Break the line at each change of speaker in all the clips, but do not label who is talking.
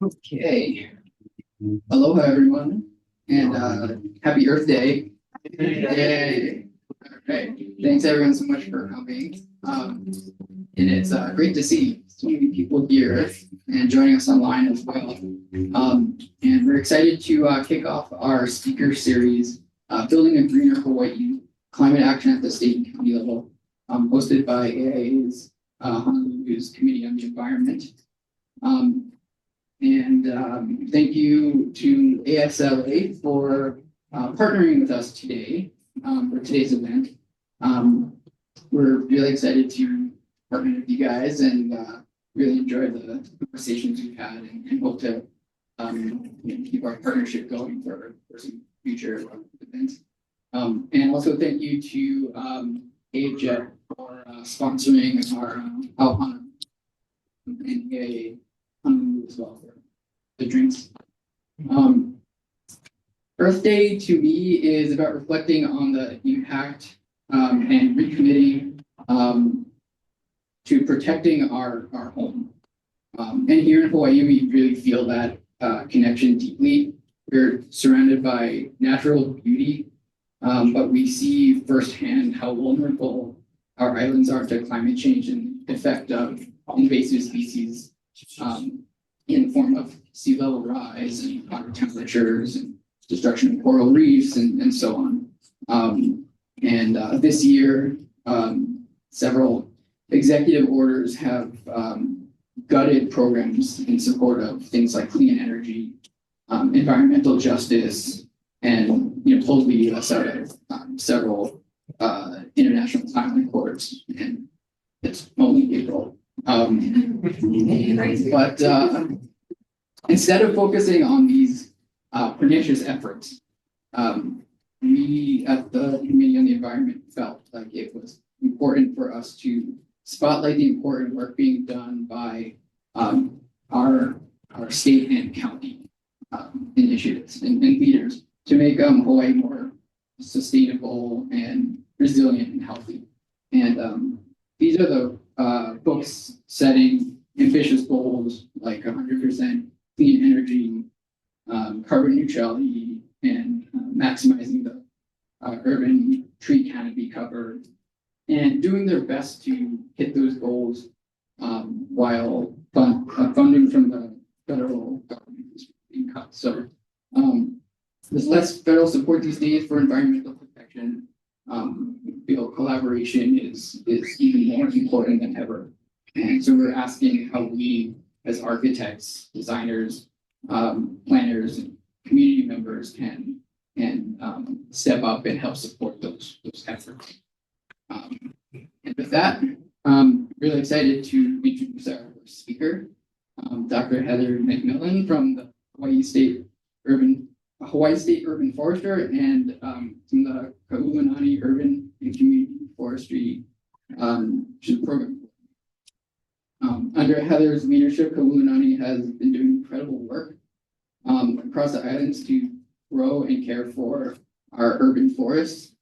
Okay. Aloha, everyone, and happy Earth Day. Yay. Okay. Thanks, everyone, so much for coming. And it's great to see so many people here and joining us online as well. And we're excited to kick off our speaker series, Building a Greener Hawaii, Climate Action at the State and County Level, hosted by AIA's Honolulu's Committee on the Environment. Thank you to ASLA for partnering with us today for today's event. We're really excited to partner with you guys and really enjoy the conversations we've had and hope to keep our partnership going for some future events. And also thank you to AJET for sponsoring our Alhana and Honolulu as well for the drinks. Earth Day to me is about reflecting on the impact and recommitting to protecting our home. And here in Hawaii, we really feel that connection deeply. We're surrounded by natural beauty, but we see firsthand how vulnerable our islands are to climate change and the effect of invasive species in the form of sea level rise and water temperatures and destruction of coral reefs and so on. This year, several executive orders have gutted programs in support of things like clean energy, environmental justice, and pulled the U.S. out of several international climate accords. And it's only April. But instead of focusing on these pernicious efforts, we at the Committee on the Environment felt like it was important for us to spotlight the important work being done by our state and county initiatives and leaders to make Hawaii more sustainable and resilient and healthy. And these are the books setting ambitious goals like 100% clean energy, carbon neutrality, and maximizing the urban tree canopy cover, and doing their best to hit those goals while funding from the federal government is being cut. So there's less federal support these days for environmental protection. We feel collaboration is even more important than ever. And so we're asking how we, as architects, designers, planners, and community members can step up and help support those efforts. And with that, really excited to introduce our first speaker, Dr. Heather McMillen from the Hawaiʻi State Urban Forester and from the Kaulunani Urban and Community Forestry program. Under Heather's leadership, Kaulunani has been doing incredible work across the islands to grow and care for our urban forests,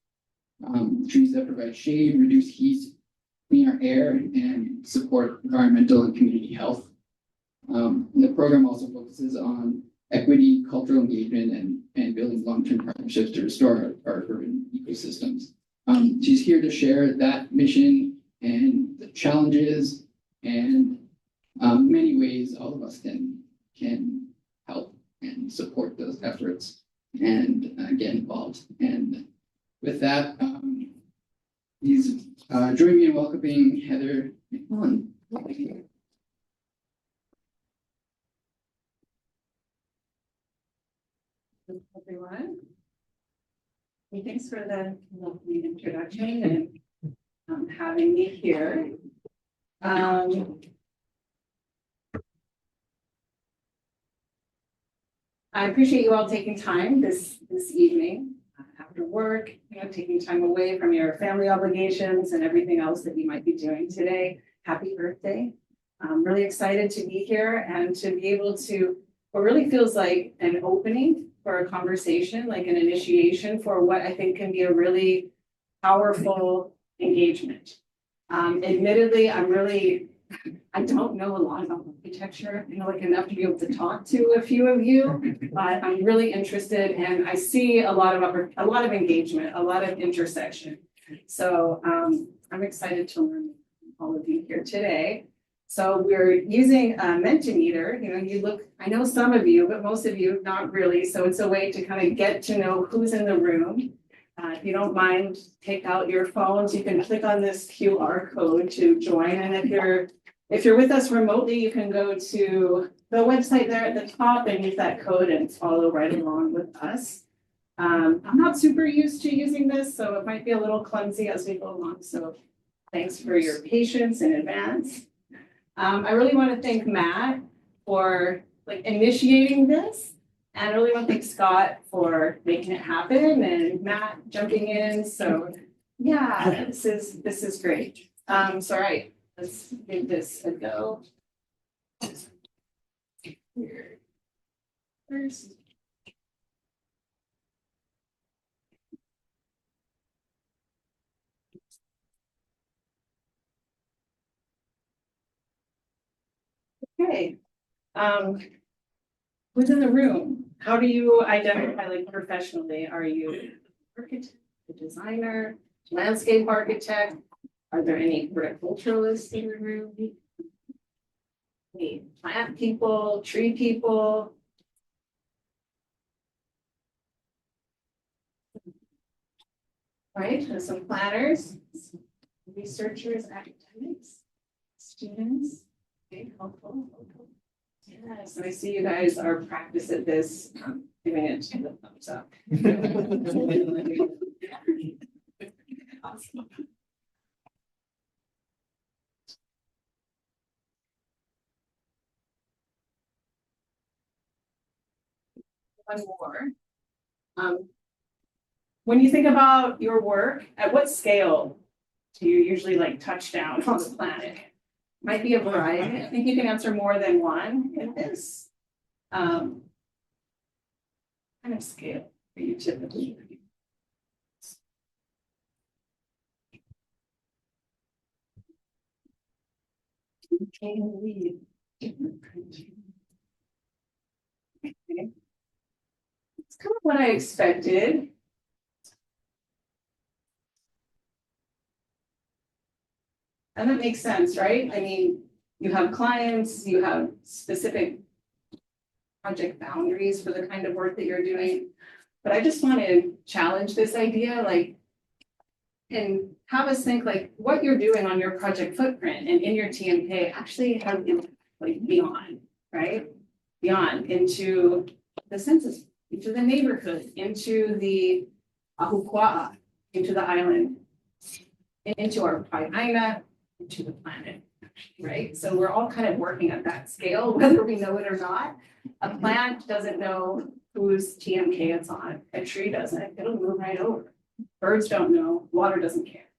trees that provide shade, reduce heat, clean our air, and support environmental and community health. The program also focuses on equity, cultural engagement, and building long-term partnerships to restore our urban ecosystems. She's here to share that mission and the challenges and many ways all of us can help and support those efforts and get involved. And with that, please join me in welcoming Heather McMillen.
Everyone. Thanks for the lovely introduction, and having me here. I appreciate you all taking time this evening after work, taking time away from your family obligations and everything else that you might be doing today. Happy Earth Day. I'm really excited to be here and to be able to, what really feels like an opening for a conversation, like an initiation for what I think can be a really powerful engagement. Admittedly, I don't know a lot about architecture, like enough to be able to talk to a few of you, but I'm really interested and I see a lot of engagement, a lot of intersection. So I'm excited to learn from all of you here today. So we're using a Mentimeter. You look, I know some of you, but most of you not really. So it's a way to kind of get to know who's in the room. If you don't mind, take out your phones. You can click on this QR code to join. And if you're with us remotely, you can go to the website there at the top and use that code and follow right along with us. I'm not super used to using this, so it might be a little clumsy as we go along. So thanks for your patience in advance. I really want to thank Matt for initiating this, and I really want to thank Scott for making it happen and Matt jumping in. So yeah, this is great. So all right, let's give this a go. Here first. Okay. Who's in the room? How do you identify professionally? Are you an architect, a designer, landscape architect? Are there any horticulturalists in the room? Any plant people, tree people? Right, there's some planners, researchers, academics, students. Okay, helpful. Yes, and I see you guys are practiced at this, giving it the thumbs up. Awesome. One more. When you think about your work, at what scale do you usually touch down on the planet? Might be a variety. I think you can answer more than one in this. Kind of scale for you typically. Okay. It's kind of what I expected. And that makes sense, right? I mean, you have clients, you have specific project boundaries for the kind of work that you're doing. But I just want to challenge this idea, and have us think what you're doing on your project footprint and in your TMK actually have impact beyond, right? Beyond into the census, into the neighborhood, into the ahupua'a, into the island, into our paeaina, into the planet, right? So we're all kind of working at that scale, whether we know it or not. A plant doesn't know whose TMK it's on. A tree doesn't, it'll move right over. Birds don't know, water doesn't care.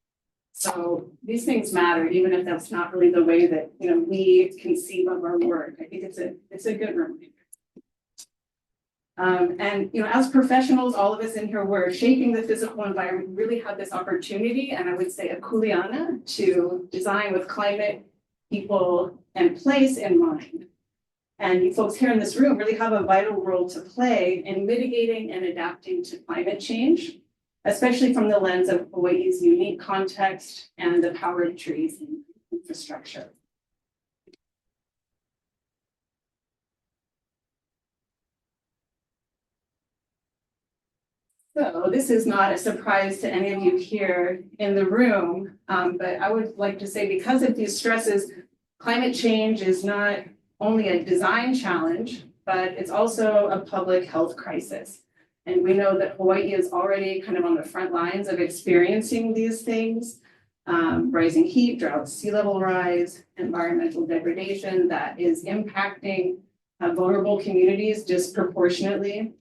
So these things matter, even if that's not really the way that we conceive of our work. I think it's a good reminder. And as professionals, all of us in here, we're shaping the physical environment. We really have this opportunity, and I would say a kuleana, to design with climate, people, and place in mind. And you folks here in this room really have a vital role to play in mitigating and adapting to climate change, especially from the lens of Hawaii's unique context and the power of trees and infrastructure. So this is not a surprise to any of you here in the room, but I would like to say, because of these stresses, climate change is not only a design challenge, but it's also a public health crisis. And we know that Hawaii is already kind of on the front lines of experiencing these things. rising heat, drought, sea level rise, environmental degradation that is impacting vulnerable communities disproportionately.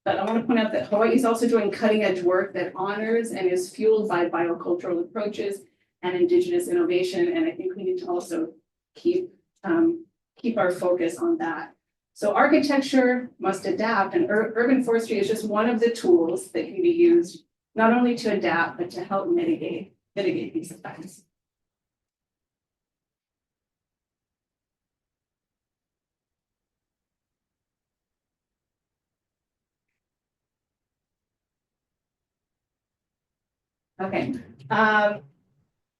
But I want to point out that Hawaii is also doing cutting edge work that honors and is fueled by biocultural approaches and indigenous innovation. And I think we need to also keep our focus on that. So architecture must adapt, and urban forestry is just one of the tools that can be used not only to adapt, but to help mitigate these effects. Okay,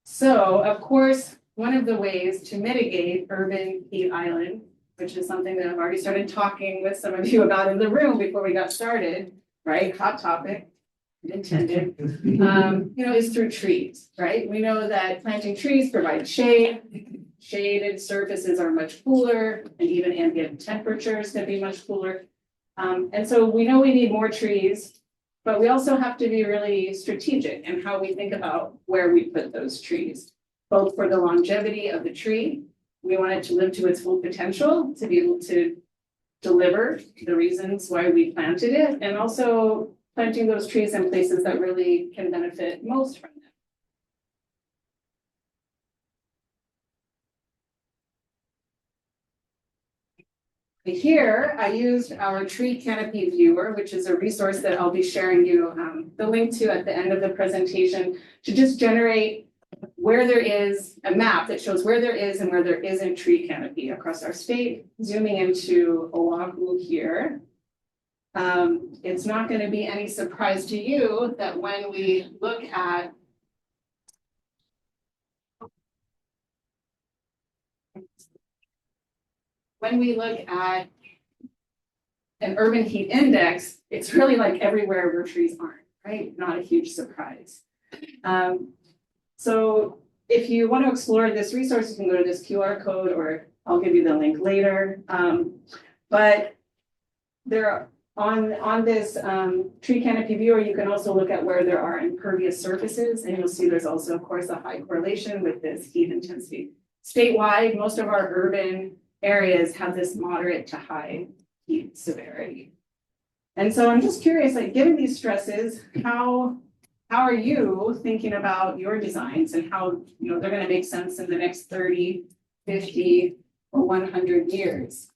so of course, one of the ways to mitigate urban heat island, which is something that I've already started talking with some of you about in the room before we got started, right? Hot topic, intended, is through trees, right? We know that planting trees provide shade. Shaded surfaces are much cooler, and even ambient temperatures can be much cooler. And so we know we need more trees. But we also have to be really strategic in how we think about where we put those trees, both for the longevity of the tree. We want it to live to its full potential, to be able to deliver the reasons why we planted it, and also planting those trees in places that really can benefit most from them. Here, I used our tree canopy viewer, which is a resource that I'll be sharing you the link to at the end of the presentation, to just generate where there is a map that shows where there is and where there isn't tree canopy across our state. Zooming into Oahu here. It's not going to be any surprise to you that when we look at an urban heat index, it's really like everywhere where trees aren't, right? Not a huge surprise. So if you want to explore this resource, you can go to this QR code, or I'll give you the link later. But there are, on this tree canopy viewer, you can also look at where there are impervious surfaces, and you'll see there's also, of course, a high correlation with this heat intensity. Statewide, most of our urban areas have this moderate to high heat severity. And so I'm just curious, like, given these stresses, how are you thinking about your designs and how they're going to make sense in the next 30, 50, or 100 years?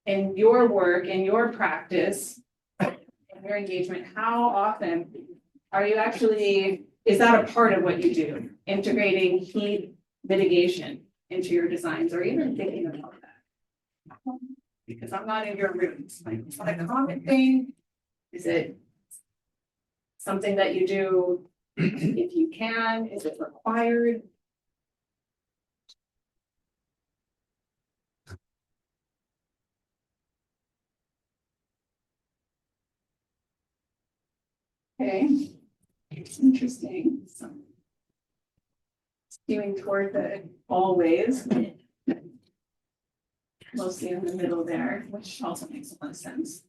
In your work, in your practice, in your engagement, how often are you actually, is that a part of what you do? Integrating heat mitigation into your designs, or even thinking about that? Because I'm not in your rooms. Like, is that a common thing? Is it something that you do if you can? Is it required? Okay, it's interesting. So, skewing toward the always, mostly in the middle there, which also makes a lot of sense.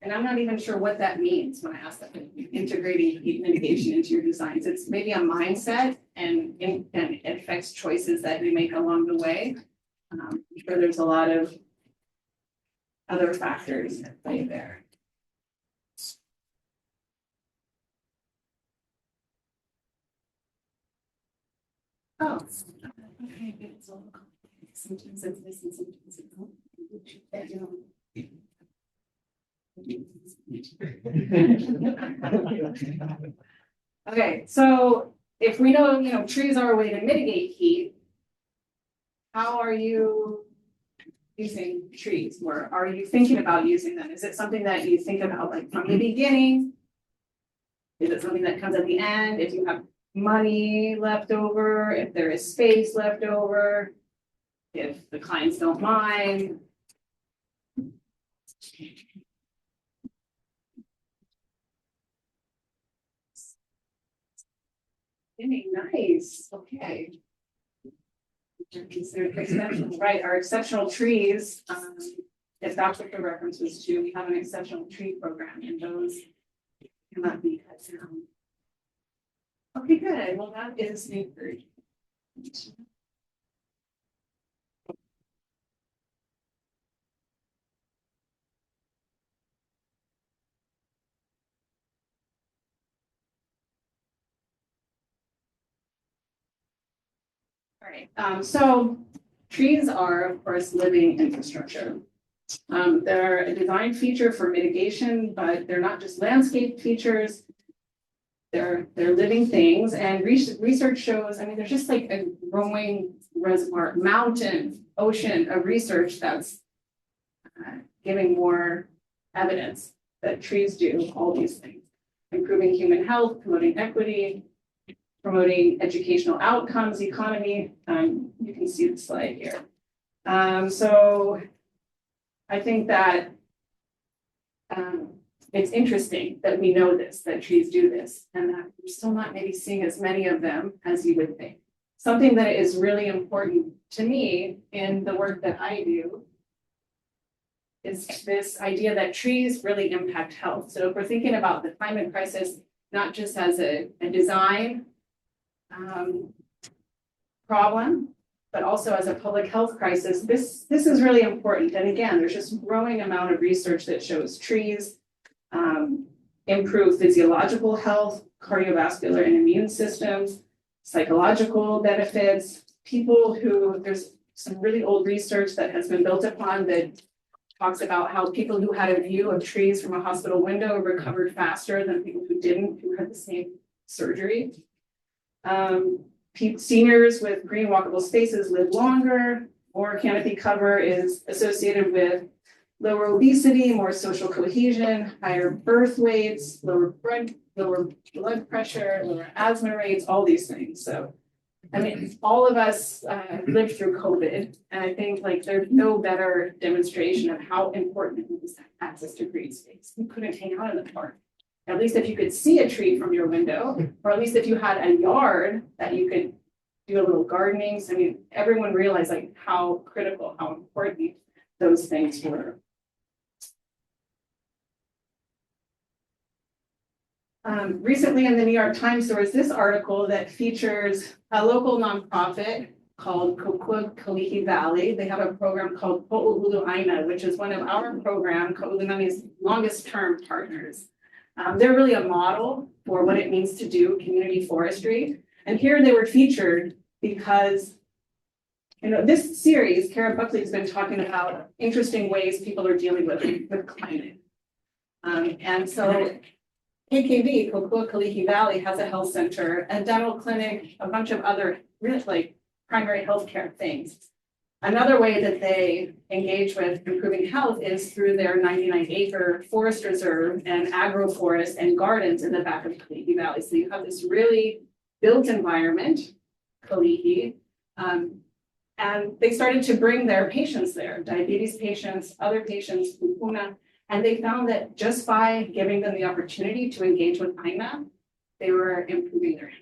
And I'm not even sure what that means when I ask that, integrating heat mitigation into your designs. It's maybe a mindset, and it affects choices that you make along the way. I'm sure there's a lot of other factors at play there. Oh, okay, it's all sometimes it's this and sometimes it's not. Okay, so if we know, trees are a way to mitigate heat, how are you using trees, or are you thinking about using them? Is it something that you think about like from the beginning? Is it something that comes at the end? If you have money left over, if there is space left over, if the clients don't mind? Nice, okay. Considered exceptional, right? Our exceptional trees if that's what the reference was to, we have an exceptional tree program and those cannot be cut down. Okay, good. Well, that is Newford. All right, so trees are, of course, living infrastructure. They're a design feature for mitigation, but they're not just landscape features. They're living things, and research shows, I mean, there's just like a growing reservoir, mountain, ocean of research that's giving more evidence that trees do all these things, improving human health, promoting equity, promoting educational outcomes, economy. You can see the slide here. So I think that it's interesting that we know this, that trees do this, and that we're still not maybe seeing as many of them as you would think. Something that is really important to me in the work that I do is this idea that trees really impact health. So if we're thinking about the climate crisis, not just as a design problem, but also as a public health crisis, this is really important. And again, there's just a growing amount of research that shows trees improve physiological health, cardiovascular and immune systems, psychological benefits. People who, there's some really old research that has been built upon that talks about how people who had a view of trees from a hospital window recovered faster than people who didn't, who had the same surgery. Seniors with green walkable spaces live longer. More canopy cover is associated with lower obesity, more social cohesion, higher birth weights, lower blood pressure, lower asthma rates, all these things. So, I mean, all of us lived through COVID, and I think like there's no better demonstration of how important it is to have access to green space. You couldn't hang out in the park. At least if you could see a tree from your window, or at least if you had a yard that you could do a little gardening. So, I mean, everyone realized like how critical, how important those things were. Recently in the New York Times, there was this article that features a local nonprofit called Kaulunani Valley. They have a program called Po'ulu Aina, which is one of our program, Kaulunani's longest term partners. They're really a model for what it means to do community forestry. And here they were featured because, you know, this series, Kara Buckley has been talking about interesting ways people are dealing with climate. And so KKV, Kaulunani Valley, has a health center, a dental clinic, a bunch of other really like primary healthcare things. Another way that they engage with improving health is through their 99-acre forest reserve and agroforest and gardens in the back of Kaulunani Valley. So you have this really built environment, Kaulunani, and they started to bring their patients there, diabetes patients, other patients, kupuna, and they found that just by giving them the opportunity to engage with AINA, they were improving their health.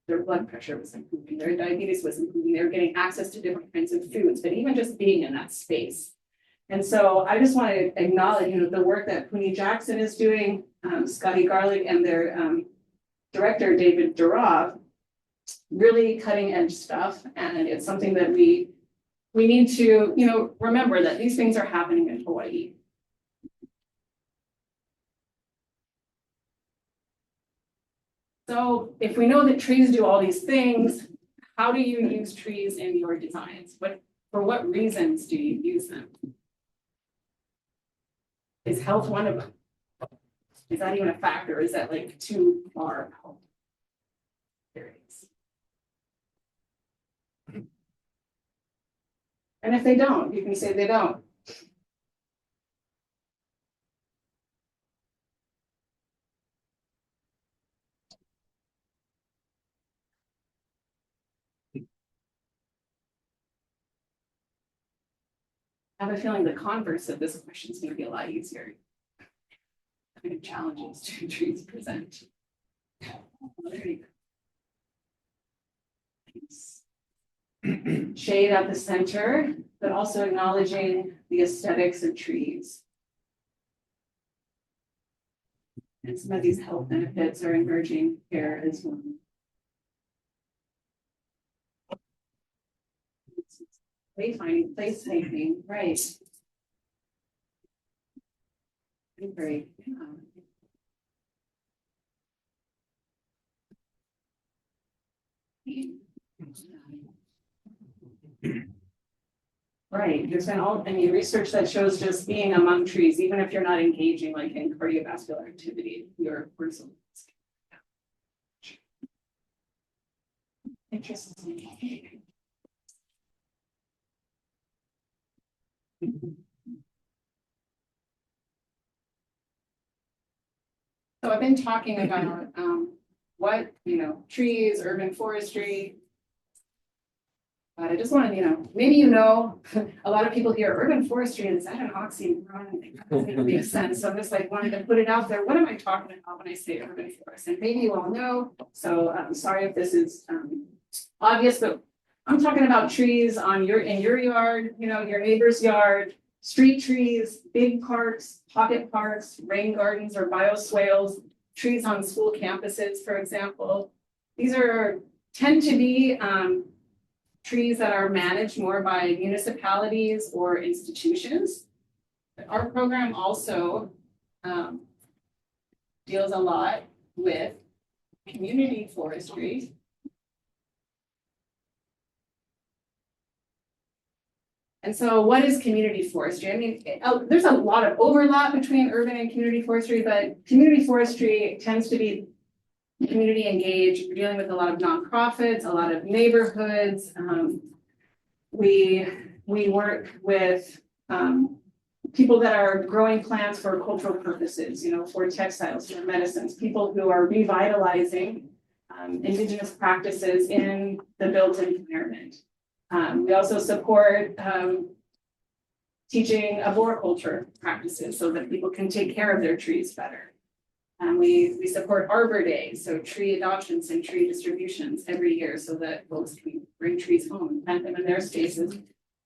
Their blood pressure was improving, their diabetes was improving, they were getting access to different kinds of foods, but even just being in that space. And so I just want to acknowledge, you know, the work that Puni Jackson is doing, Scotty Garlick and their director, David Durov, really cutting edge stuff. And it's something that we need to, you know, remember that these things are happening in Hawaii. So if we know that trees do all these things, how do you use trees in your designs? For what reasons do you use them? Is health one of them? Is that even a factor? Is that like too far out? And if they don't, you can say they don't. I have a feeling the converse of this question is going to be a lot easier. What kind of challenges do trees present? Well, there you go. Thanks. shade at the center, but also acknowledging the aesthetics of trees. And some of these health benefits are emerging here as well. Wayfinding, placemaking, right. Great. Right, there's been research that shows just being among trees, even if you're not engaging like in cardiovascular activity, you're personal. Interesting. So I've been talking about what, trees, urban forestry. But I just wanted, maybe a lot of people hear urban forestry, and is that an oxymoron? It doesn't make sense. So I'm just like wanted to put it out there. What am I talking about when I say urban forest? And maybe you all know. So I'm sorry if this is obvious, but I'm talking about trees in your yard, your neighbor's yard, street trees, big parks, pocket parks, rain gardens or bioswales, trees on school campuses, for example. These tend to be trees that are managed more by municipalities or institutions. Our program also deals a lot with community forestry. And so what is community forestry? I mean, there's a lot of overlap between urban and community forestry, but community forestry tends to be community engaged. We're dealing with a lot of nonprofits, a lot of neighborhoods. We work with people that are growing plants for cultural purposes, for textiles, for medicines, people who are revitalizing indigenous practices in the built environment. We also support teaching arboriculture practices so that people can take care of their trees better. We support Arbor Day, so tree adoptions and tree distributions every year so that folks can bring trees home and plant them in their spaces.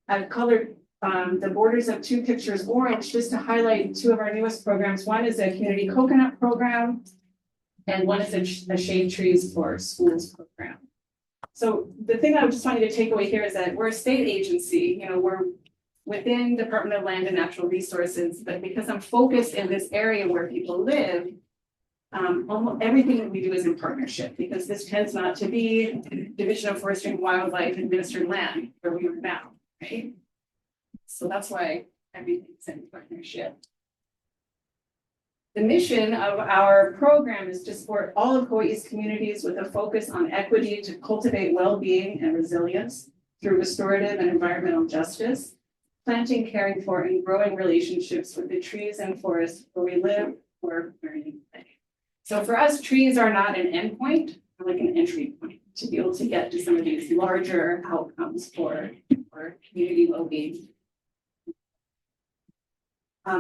I've colored the borders of two pictures orange just to highlight two of our newest programs. One is a community coconut program, and one is a shade trees for schools program. So the thing I just want you to take away here is that we're a state agency, we're within Department of Land and Natural Resources, but because I'm focused in this area where people live, almost everything that we do is in partnership, because this tends not to be Division of Forestry and Wildlife administered land where we are now, right? So that's why everything's in partnership. The mission of our program is to support all of Hawaii's communities with a focus on equity to cultivate well-being and resilience through restorative and environmental justice, planting, caring for, and growing relationships with the trees and forests where we live, work, learn, and play. So for us, trees are not an endpoint, they're like an entry point to be able to get to some of these larger outcomes for community well-being.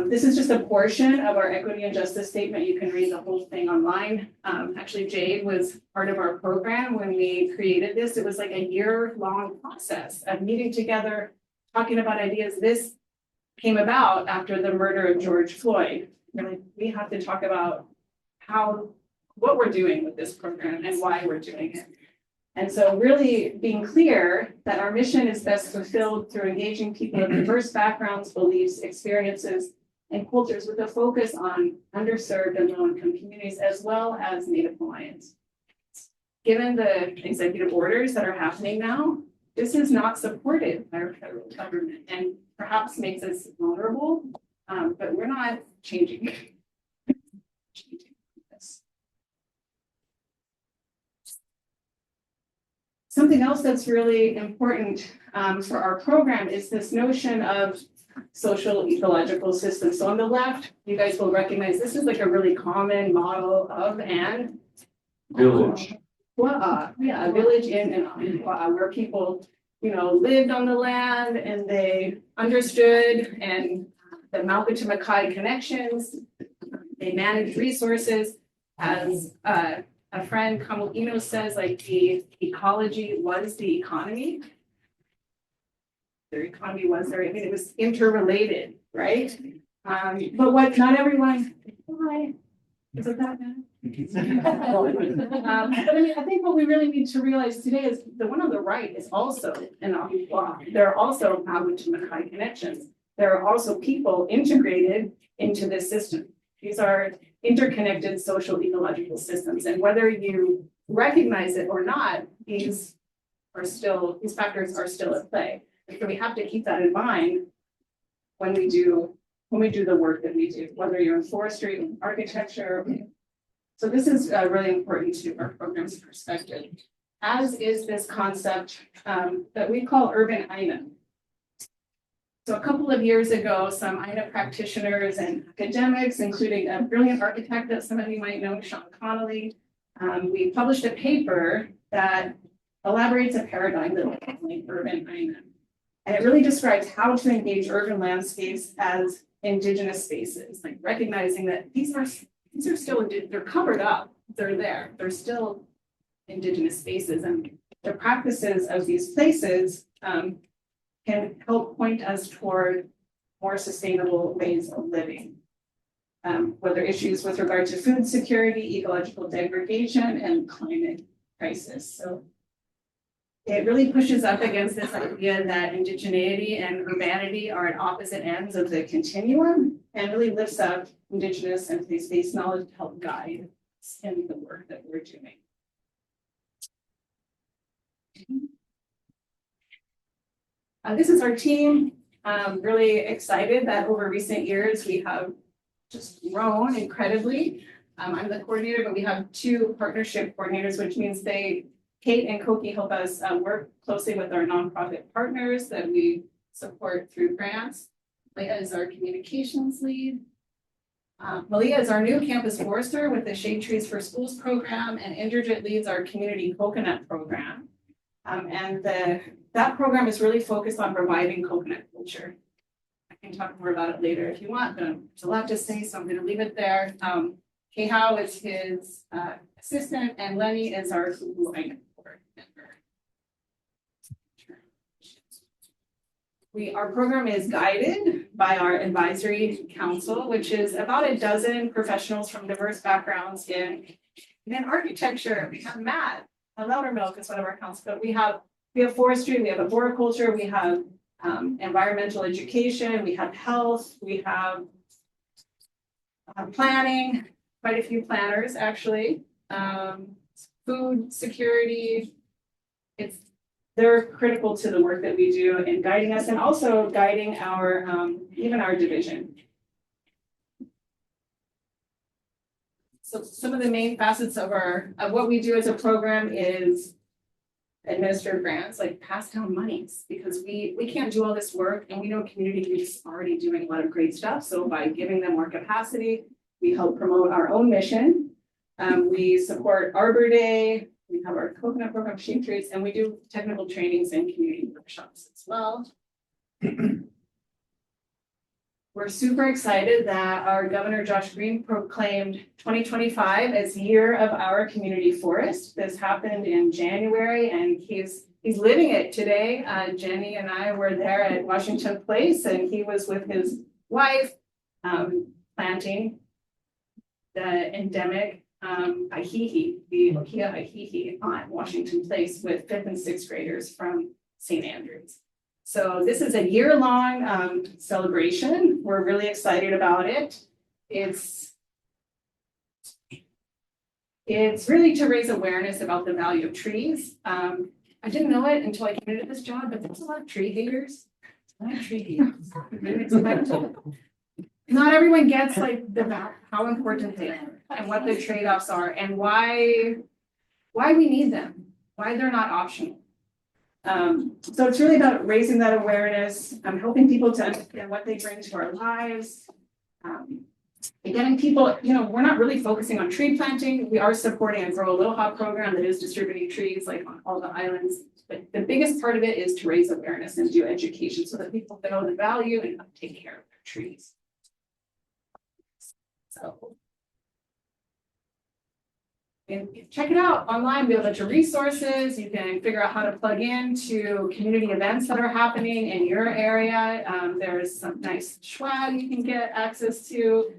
This is just a portion of our equity and justice statement. You can read the whole thing online. Actually, Jade was part of our program when we created this. It was like a year-long process of meeting together, talking about ideas. This came about after the murder of George Floyd. Really, we have to talk about what we're doing with this program and why we're doing it. And so really being clear that our mission is best fulfilled through engaging people of diverse backgrounds, beliefs, experiences, and cultures with a focus on underserved and low-income communities, as well as Native Hawaiians. Given the executive orders that are happening now, this is not supported by our federal government and perhaps makes us vulnerable, but we're not changing this. Something else that's really important for our program is this notion of social ecological systems. So on the left, you guys will recognize this is like a really common model of an
village.
Yeah, a village in and on where people, lived on the land and they understood and the Mauka to Makai connections. They managed resources. As a friend, Kaulunani, says, like the ecology was the economy. their economy was there. I mean, it was interrelated, right? But what not everyone, why? Is it that bad? But I mean, I think what we really need to realize today is the one on the right is also an off block. There are also Maui to Makai connections. There are also people integrated into this system. These are interconnected social ecological systems. And whether you recognize it or not, these factors are still at play. And so we have to keep that in mind when we do the work that we do, whether you're in forestry, architecture. So this is really important to our program's perspective, as is this concept that we call urban INA. So a couple of years ago, some INA practitioners and academics, including a brilliant architect that some of you might know, Sean Connolly, we published a paper that elaborates a paradigm that we call urban INA. And it really describes how to engage urban landscapes as indigenous spaces, like recognizing that these are still, they're covered up, they're there, they're still indigenous spaces. And the practices of these places can help point us toward more sustainable ways of living. Whether issues with regard to food security, ecological degradation, and climate crisis. So it really pushes up against this idea that indigeneity and urbanity are at opposite ends of the continuum, and really lifts up indigenous and place-based knowledge to help guide us in the work that we're doing. This is our team. Really excited that over recent years we have just grown incredibly. I'm the coordinator, but we have two partnership coordinators, which means Kate and Koki help us work closely with our nonprofit partners that we support through grants. Leah is our communications lead. Malia is our new campus forester with the Shade Trees for Schools program, and Indrajit leads our community coconut program. That program is really focused on reviving coconut culture. I can talk more about it later if you want, but there's a lot to say, so I'm going to leave it there. Kehao is his assistant, and Lenny is our board member. Our program is guided by our advisory council, which is about a dozen professionals from diverse backgrounds in architecture. We have Matt, Loudermilk is one of our councils, but we have forestry, we have arboriculture, we have environmental education, we have health, we have planning, quite a few planners actually, food security. They're critical to the work that we do in guiding us, and also guiding our even our division. So some of the main facets of what we do as a program is administer grants, like pass down monies, because we can't do all this work, and we know community groups are already doing a lot of great stuff. So by giving them more capacity, we help promote our own mission. We support Arbor Day. We have our coconut program, Shade Trees, and we do technical trainings and community workshops as well. We're super excited that our Governor Josh Green proclaimed 2025 as Year of Our Community Forest. This happened in January, and he's living it today. Jenny and I were there at Washington Place, and he was with his wife planting the endemic Aihihi, the Lokia Aihihi on Washington Place with 5th and 6th graders from St. Andrews. So this is a year-long celebration. We're really excited about it. It's really to raise awareness about the value of trees. I didn't know it until I came into this job, but there's a lot of tree haters. A lot of tree haters. Not everyone gets like how important they are and what the trade-offs are and why we need them, why they're not optional. So it's really about raising that awareness, helping people to understand what they bring to our lives, and getting people, we're not really focusing on tree planting. We are supporting a Grow a Little Hop program that is distributing trees like on all the islands. But the biggest part of it is to raise awareness and do education so that people know the value and take care of their trees. So And check it out online. We have a bunch of resources. You can figure out how to plug into community events that are happening in your area. There's some nice swag you can get access to.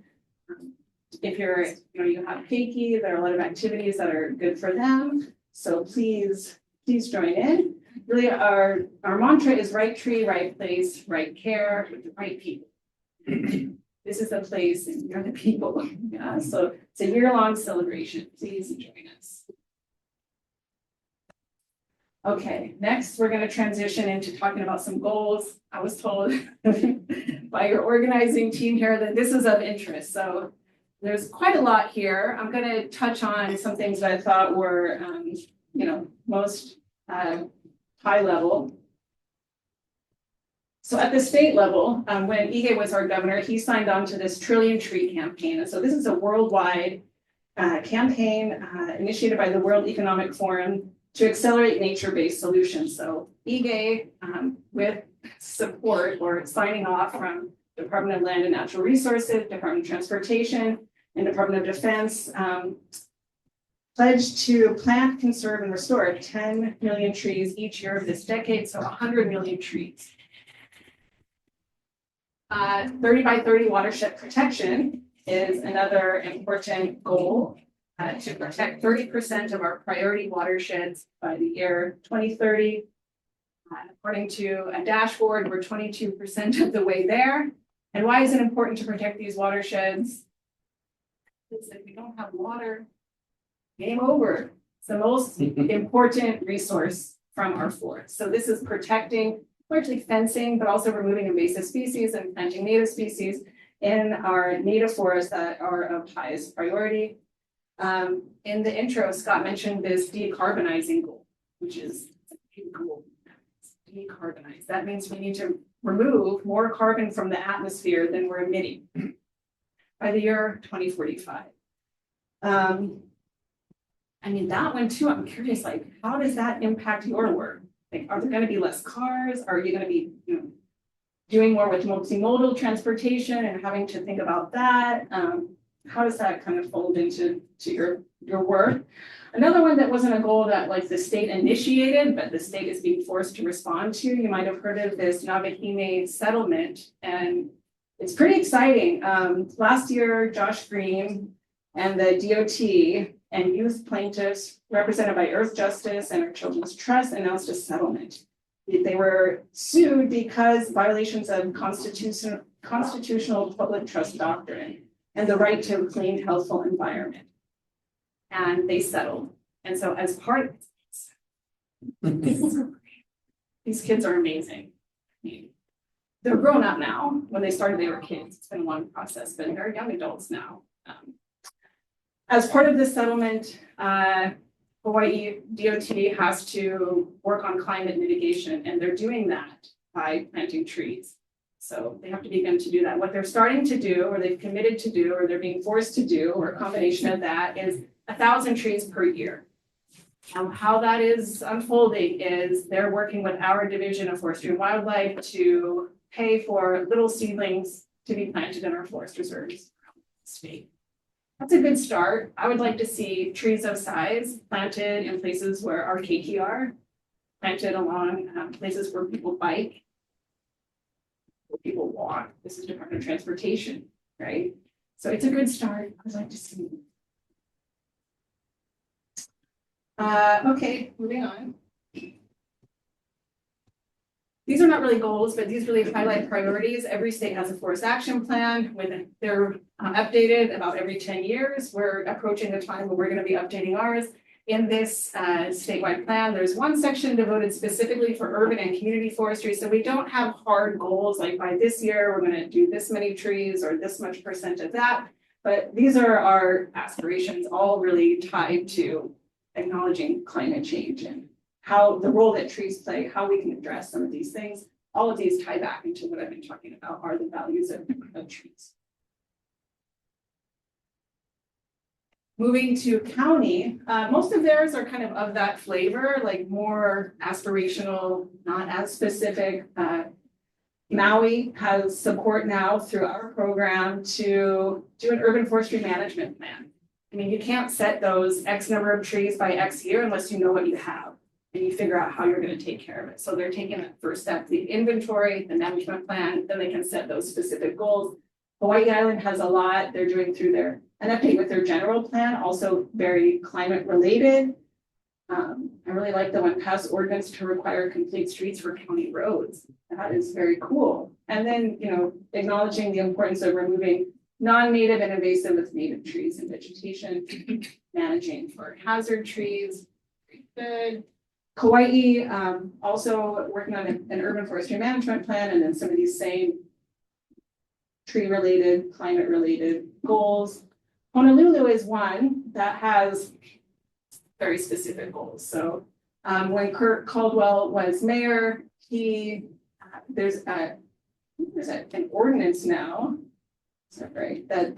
If you have keiki, there are a lot of activities that are good for them. So please join in. Really, our mantra is right tree, right place, right care, with the right people. This is the place and you're the people. Yeah, so it's a year-long celebration. Please join us. Okay, next we're going to transition into talking about some goals. I was told by your organizing team here that this is of interest. So there's quite a lot here. I'm going to touch on some things that I thought were, most high level. So at the state level, when Ige was our governor, he signed on to this Trillion Tree campaign. And so this is a worldwide campaign initiated by the World Economic Forum to accelerate nature-based solutions. So Ige, with support or signing off from Department of Land and Natural Resources, Department of Transportation, and Department of Defense, pledged to plant, conserve, and restore 10 million trees each year of this decade, so 100 million trees. 30 by 30 watershed protection is another important goal to protect 30% of our priority watersheds by the year 2030. According to a dashboard, we're 22% of the way there. And why is it important to protect these watersheds? It's that if we don't have water, game over. It's the most important resource from our forests. So this is protecting, largely fencing, but also removing invasive species and planting native species in our native forests that are of highest priority. In the intro, Scott mentioned this decarbonizing goal, which is a big goal. Decarbonize. That means we need to remove more carbon from the atmosphere than we're emitting by the year 2045. That one too, I'm curious, how does that impact your work? Are there going to be less cars? Are you going to be doing more with multimodal transportation and having to think about that? How does that kind of fold into your work? Another one that wasn't a goal that the state initiated, but the state is being forced to respond to. You might have heard of this Navahime settlement, and it's pretty exciting. Last year, Josh Green and the DOT and youth plaintiffs represented by Earth Justice and our Children's Trust announced a settlement. They were sued because violations of constitutional public trust doctrine and the right to a clean, healthful environment. And they settled. And so as part of this, these kids are amazing. They're grown up now. When they started, they were kids. It's been a long process, but they're young adults now. As part of this settlement, Hawaii DOT has to work on climate mitigation, and they're doing that by planting trees. So they have to begin to do that. What they're starting to do, or they've committed to do, or they're being forced to do, or a combination of that, is 1,000 trees per year. How that is unfolding is they're working with our Division of Forestry and Wildlife to pay for little seedlings to be planted in our forest reserves around the state. That's a good start. I would like to see trees of size planted in places where our keiki are, planted along places where people bike, where people walk. This is Department of Transportation, right? So it's a good start. I'd like to see. Okay, moving on. These are not really goals, but these really highlight priorities. Every state has a forest action plan. When they're updated about every 10 years, we're approaching the time when we're going to be updating ours. In this statewide plan, there's one section devoted specifically for urban and community forestry. So we don't have hard goals like by this year, we're going to do this many trees or this much % of that. But these are our aspirations, all really tied to acknowledging climate change and how the role that trees play, how we can address some of these things. All of these tie back into what I've been talking about are the values of trees. Moving to county, most of theirs are kind of that flavor, like more aspirational, not as specific. Maui has support now through our program to do an urban forestry management plan. I mean, you can't set those X number of trees by X year unless you know what you have and you figure out how you're going to take care of it. So they're taking that first step, the inventory, the management plan, then they can set those specific goals. Hawaii Island has a lot they're doing through an update with their general plan, also very climate related. I really like the one passed ordinance to require complete streets for county roads. That is very cool. And then, acknowledging the importance of removing non-native and invasive with native trees and vegetation, managing for hazard trees. Very good. Kauai, also working on an urban forestry management plan, and then some of these same tree-related, climate-related goals. Honolulu is one that has very specific goals. So when Kurt Caldwell was mayor, there's an ordinance now. Is that right? That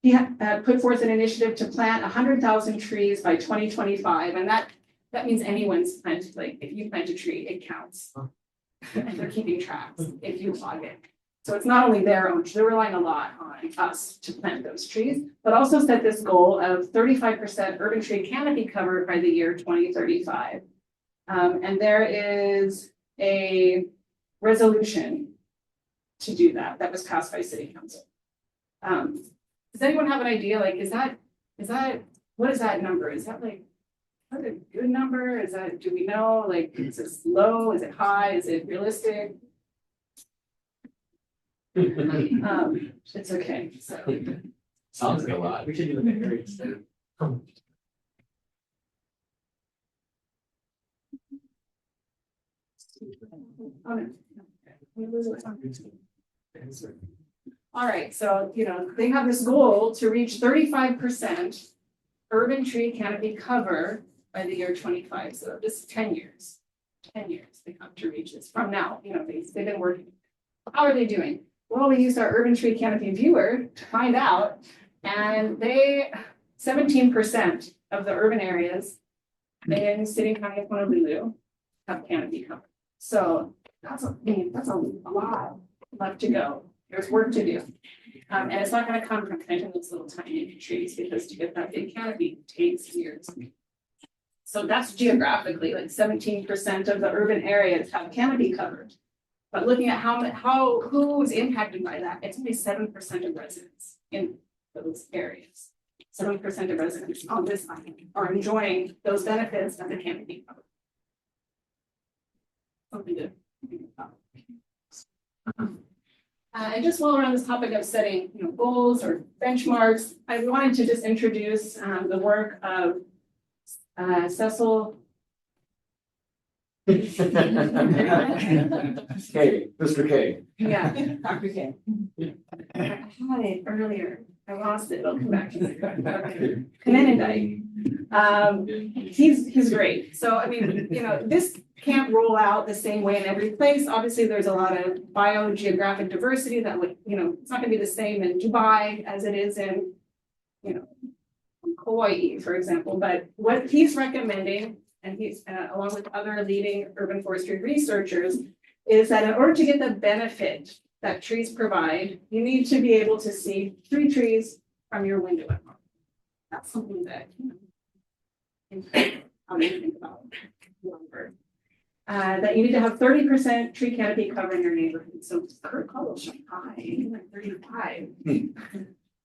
he put forth an initiative to plant 100,000 trees by 2025, and that means anyone's planted. Like if you plant a tree, it counts, and they're keeping tracks if you log it. So it's not only their own; they're relying a lot on us to plant those trees, but also set this goal of 35% urban tree canopy cover by the year 2035. And there is a resolution to do that was passed by City Council. Does anyone have an idea? Like, what is that number? Is that like a good number? Do we know? Like, is it low? Is it high? Is it realistic? It's okay. So
Sounds like a lot. We should do the bigger instead.
All right, so they have this goal to reach 35% urban tree canopy cover by the year 25. So this is 10 years. 10 years they have to reach this from now. They've been working. How are they doing? Well, we used our urban tree canopy viewer to find out, and 17% of the urban areas in City and County of Honolulu have canopy cover. So that's a lot left to go. There's work to do. And it's not going to come from planting those little tiny trees, because to get that big canopy takes years. So that's geographically, like 17% of the urban areas have canopy covered. But looking at who's impacted by that, it's only 7% of residents in those areas. 7% of residents on this island are enjoying those benefits of the canopy cover. Something to think about. And just while we're on this topic of setting, goals or benchmarks, I wanted to just introduce the work of Cecil.
K, Mr. K.
Yeah, Dr. K. I had it earlier. I lost it. It'll come back to me. Okay. Kanenandai. He's great. So I mean, this can't roll out the same way in every place. Obviously, there's a lot of biogeographic diversity that would, it's not going to be the same in Dubai as it is in, Kauai, for example. But what he's recommending, and he's along with other leading urban forestry researchers, is that in order to get the benefit that trees provide, you need to be able to see 3 trees from your window at home. That's something that, how do you think about lumber? That you need to have 30% tree canopy cover in your neighborhood. So Kurt Caldwell shot high, like 35.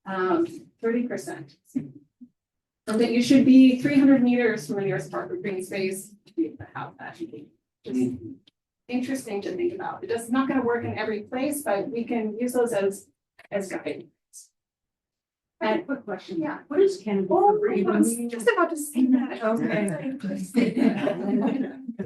30%. And that you should be 300 meters from the nearest park or green space to be able to have that. Just interesting to think about. It's not going to work in every place, but we can use those as guidance. And quick question. Yeah. What is canopy cover? I was just about to say that. Okay.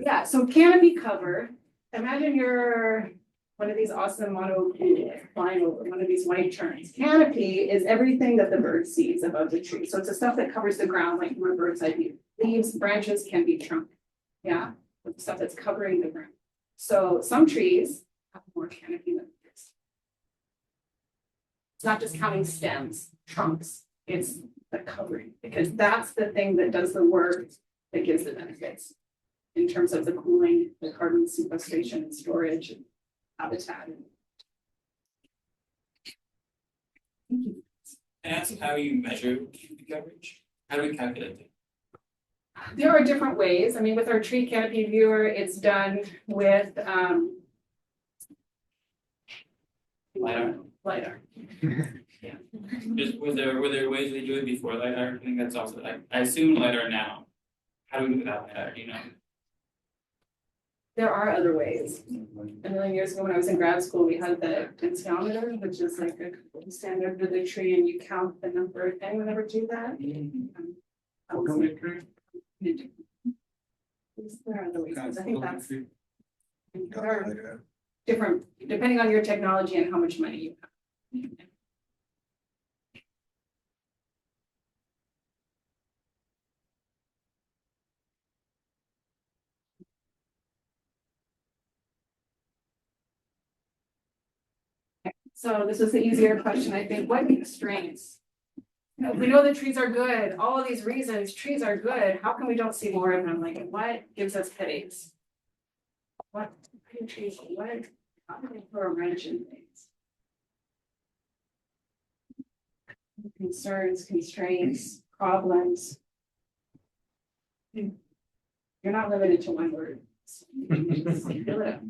Yeah. So canopy cover. Imagine you're one of these awesome monocool flying over one of these white terns. Canopy is everything that the bird sees above the tree. So it's the stuff that covers the ground, like from a bird's eye view. Leaves, branches can be trunk. Yeah. The stuff that's covering the ground. So some trees have more canopy than others. It's not just counting stems, trunks, it's the covering, because that's the thing that does the work that gives the benefits in terms of the cooling, the carbon sequestration and storage and habitat. Thank you.
Can I ask how you measure tree coverage? How do we calculate it?
There are different ways. I mean, with our tree canopy viewer, it's done with LiDAR.
Just were there ways we do it before LiDAR? I think that's also I assume LiDAR now. How do we do without LiDAR? Do you know?
There are other ways. A million years ago when I was in grad school, we had the densiometer, which is like a standard for the tree, and you count the number. Anyone ever do that? There are other ways. I think that's there are different, depending on your technology and how much money you have. So this is the easier question, I think. What constraints? You know, we know the trees are good. All of these reasons trees are good. How come we don't see more of them? Like, what gives us headaches? What trees? What? How do they throw a wrench in things? Concerns, constraints, problems. You're not limited to one word. Fill it up.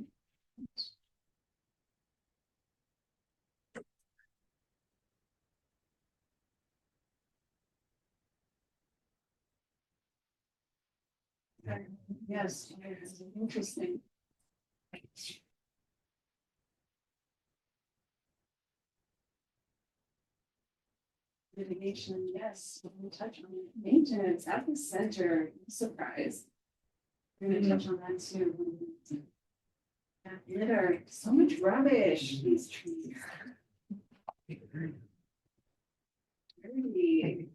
Yes, interesting. Mitigation, yes, we'll touch on it. Maintenance at the center, surprise. We're gonna touch on that too. That litter, so much rubbish, these trees. Dirty.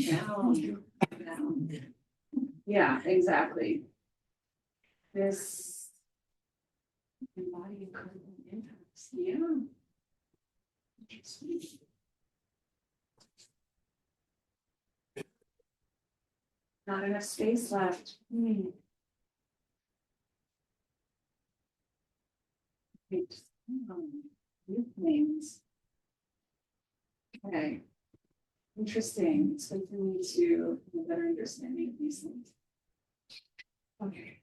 Down. Yeah, exactly. This embody critical impacts, yeah. Interesting. Not enough space left. Good new things. Okay. Interesting. It's good for me to have a better understanding of these things. Okay.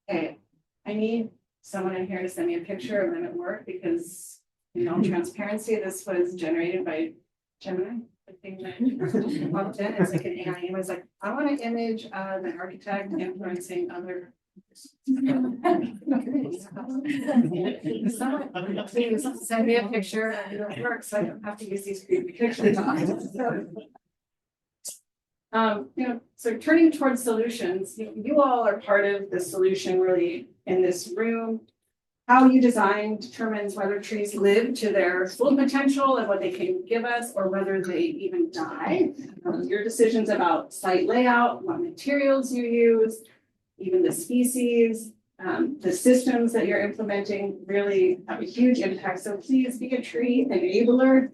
Okay, I need someone in here to send me a picture of them at work because in all transparency, this was generated by Gemini. I think that popped in. It's like an AI. It was like, I want an image of an architect influencing other. Someone please send me a picture of your work so I don't have to use these creepy pictures. You know, so turning towards solutions, you all are part of the solution really in this room. How you design determines whether trees live to their full potential and what they can give us, or whether they even die. Your decisions about site layout, what materials you use, even the species, the systems that you're implementing really have a huge impact. So please be a tree enabler.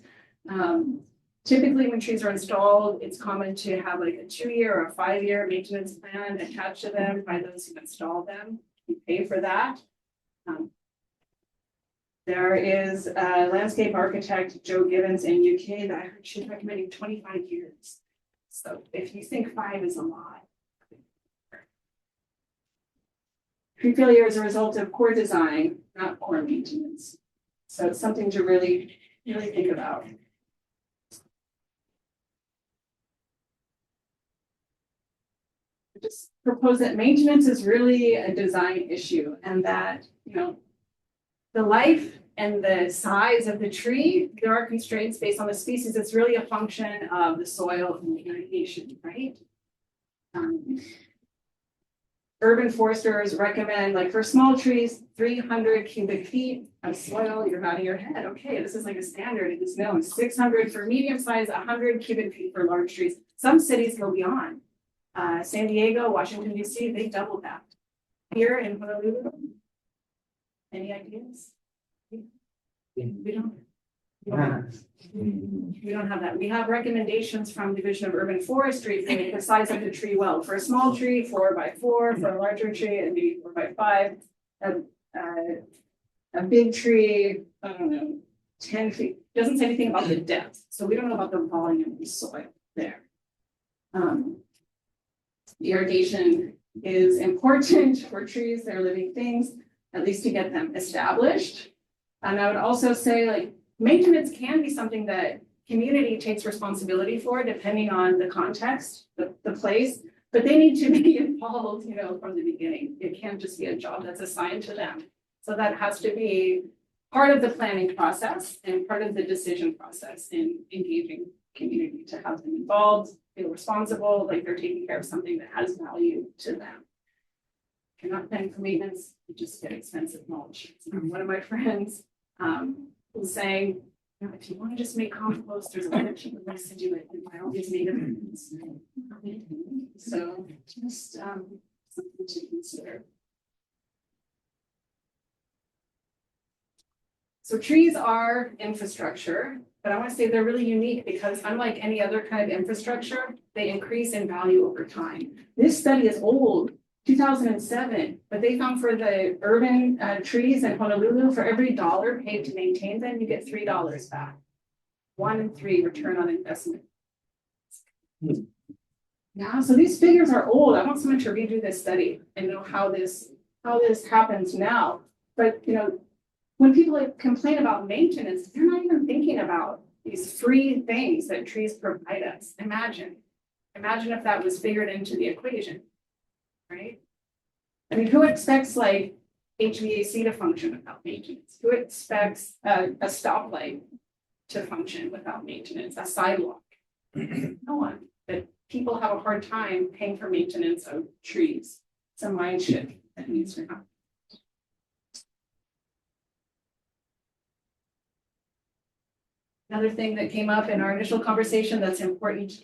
Typically, when trees are installed, it's common to have like a 2-year or a 5-year maintenance plan attached to them by those who install them. You pay for that. There is a landscape architect, Joe Gibbons in UK, that I heard she's recommending 25 years. So if you think 5 is a lot. Tree failure is a result of poor design, not poor maintenance. So it's something to really think about. Just propose that maintenance is really a design issue, and that, you know, the life and the size of the tree, there are constraints based on the species. It's really a function of the soil and the irrigation, right? Urban foresters recommend, like for small trees, 300 cubic feet of soil. You're out of your head. Okay, this is like a standard. It is known. 600 for medium size, 100 cubic feet for large trees. Some cities go beyond. San Diego, Washington, D.C., they doubled that. Here in Honolulu, any ideas? We don't. We don't have that. We have recommendations from Division of Urban Forestry for the size of the tree well. For a small tree, 4x4, for a larger tree, and maybe 4x5. A big tree, I don't know, 10 feet. Doesn't say anything about the depth. So we don't know about the volume of the soil there. Irrigation is important for trees, they're living things, at least to get them established. And I would also say, like, maintenance can be something that community takes responsibility for, depending on the context, the place, but they need to be involved, you know, from the beginning. It can't just be a job that's assigned to them. So that has to be part of the planning process and part of the decision process in engaging community to have them involved, feel responsible, like they're taking care of something that has value to them. If you're not planning for maintenance, you just get expensive mulch. One of my friends was saying, you know, if you want to just make compost, there's a lot of cheaper ways to do it and buy all these native things. So just something to consider. So trees are infrastructure, but I want to say they're really unique because unlike any other kind of infrastructure, they increase in value over time. This study is old, 2007, but they found for the urban trees in Honolulu, for every $1 paid to maintain them, you get $3 back. 1 in 3 return on investment. Yeah, so these figures are old. I want someone to redo this study and know how this happens now. But you know, when people like complain about maintenance, they're not even thinking about these free things that trees provide us. Imagine if that was figured into the equation, right? I mean, who expects like HVAC to function without maintenance? Who expects a stoplight to function without maintenance? A sidewalk? No one. But people have a hard time paying for maintenance of trees. It's a mind shift that needs to happen. Another thing that came up in our initial conversation that's important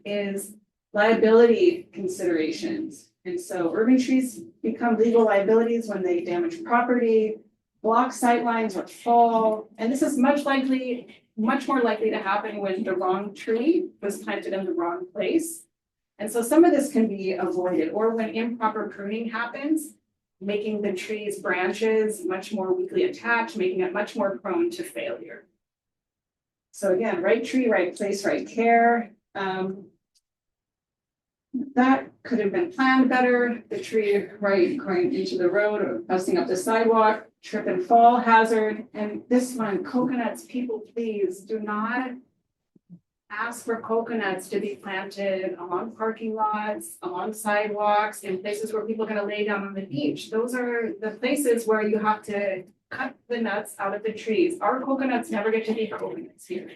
is liability considerations. And so urban trees become legal liabilities when they damage property, block sightlines, or fall. And this is much more likely to happen when the wrong tree was planted in the wrong place. And so some of this can be avoided, or when improper pruning happens, making the tree's branches much more weakly attached, making it much more prone to failure. So again, right tree, right place, right care. That could have been planned better. The tree right going into the road or busting up the sidewalk, trip and fall hazard. And this one, coconuts, people please do not ask for coconuts to be planted along parking lots, along sidewalks, in places where people are going to lay down on the beach. Those are the places where you have to cut the nuts out of the trees. Our coconuts never get to be coconuts here.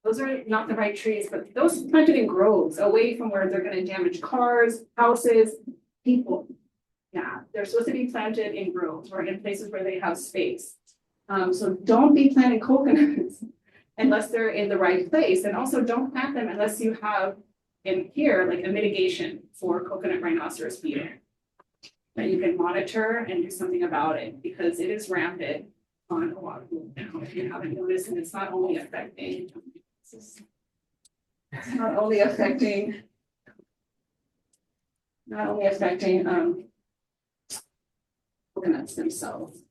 Those are not the right trees, but those planted in groves away from where they're going to damage cars, houses, people. Yeah, they're supposed to be planted in groves or in places where they have space. So don't be planting coconuts unless they're in the right place. And also don't plant them unless you have in here like a mitigation for coconut rhinoceros beetle that you can monitor and do something about it, because it is rampant on Oahu now, if you haven't noticed. And it's not only affecting coconuts themselves.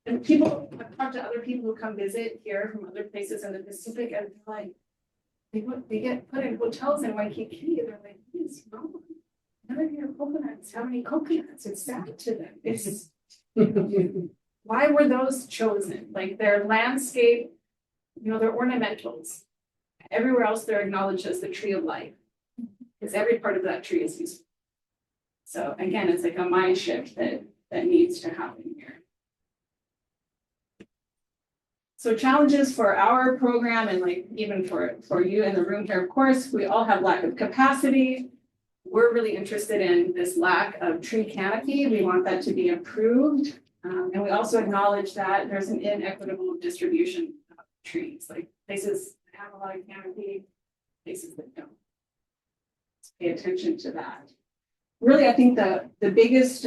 And people, I've talked to other people who come visit here from other places in the Pacific, and they're like, they get put in hotels in Waikiki, and they're like, what is wrong? None of your coconuts have any coconuts. It's sad to them. It's why were those chosen? Like their landscape, you know, they're ornamentals. Everywhere else they're acknowledged as the tree of life, because every part of that tree is useful. So again, it's like a mind shift that needs to happen here. So challenges for our program, and like even for you in the room here, of course, we all have lack of capacity. We're really interested in this lack of tree canopy. We want that to be improved. And we also acknowledge that there's an inequitable distribution of trees, like places that have a lot of canopy, places that don't. So pay attention to that. Really, I think the biggest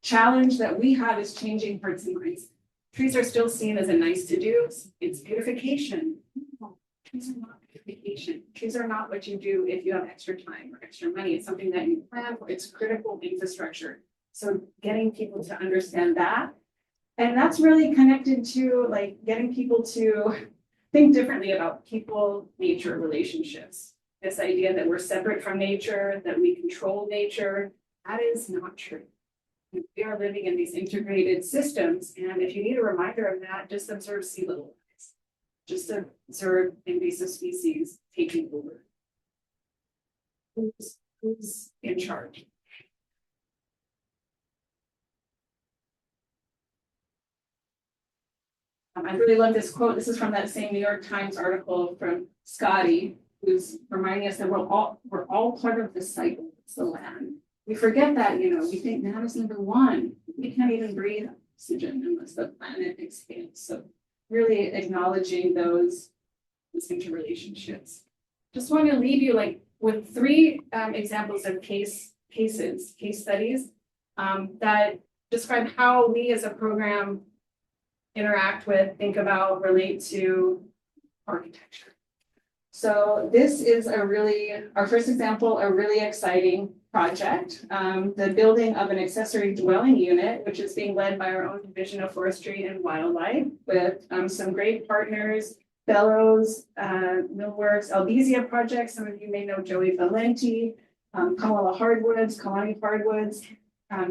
challenge that we have is changing hearts and minds. trees are still seen as a nice to do. It's beautification. No, trees are not beautification. Trees are not what you do if you have extra time or extra money. It's something that you plan for. It's critical infrastructure. So getting people to understand that. And that's really connected to like getting people to think differently about people-nature relationships. This idea that we're separate from nature, that we control nature, that is not true. We are living in these integrated systems, and if you need a reminder of that, just observe sea level rise. Just observe invasive species taking over. Who's in charge? I really love this quote. This is from that same New York Times article from Scotty, who's reminding us that we're all part of the cycle. It's the land. We forget that, we think man is number one. We can't even breathe oxygen unless the planet expands. So really acknowledging those interrelationships. Just want to leave you like with three examples of case studies that describe how we as a program interact with, think about, relate to architecture. So this is our first example, a really exciting project, the building of an accessory dwelling unit, which is being led by our own Division of Forestry and Wildlife with some great partners, Bellows, Millworks, Albizia Project. Some of you may know Joey Valenti, Kaulunani Hardwoods.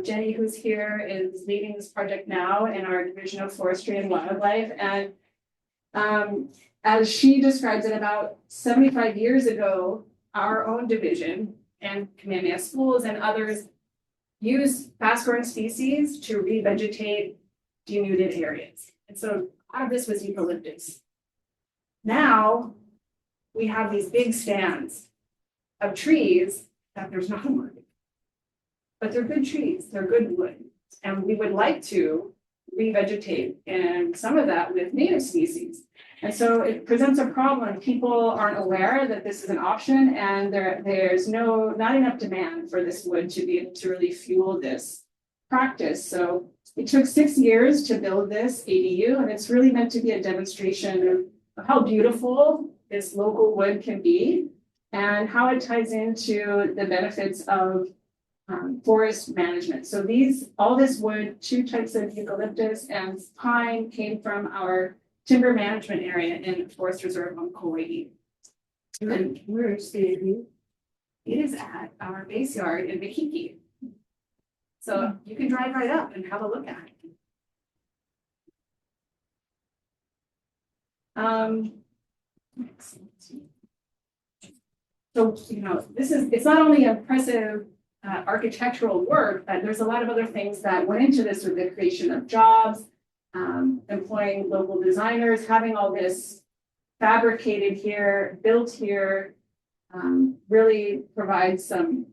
Jenny, who's here, is leading this project now in our Division of Forestry and Wildlife. And as she describes it, about 75 years ago, our own division and Kamehameha Schools and others use fast-growing species to revegetate denuded areas. And so a lot of this was eucalyptus. Now we have these big stands of trees that there's not a market. But they're good trees, they're good wood. And we would like to revegetate and some of that with native species. And so it presents a problem. People aren't aware that this is an option, and there's not enough demand for this wood to be able to really fuel this practice. So it took 6 years to build this ADU, and it's really meant to be a demonstration of how beautiful this local wood can be and how it ties into the benefits of forest management. So all this wood, 2 types of eucalyptus and pine, came from our timber management area in Forest Reserve on Kauai. And where is the ADU? It is at our base yard in Makiki. So you can drive right up and have a look at it. So, it's not only impressive architectural work, but there's a lot of other things that went into this with the creation of jobs, employing local designers, having all this fabricated here, built here, really provides something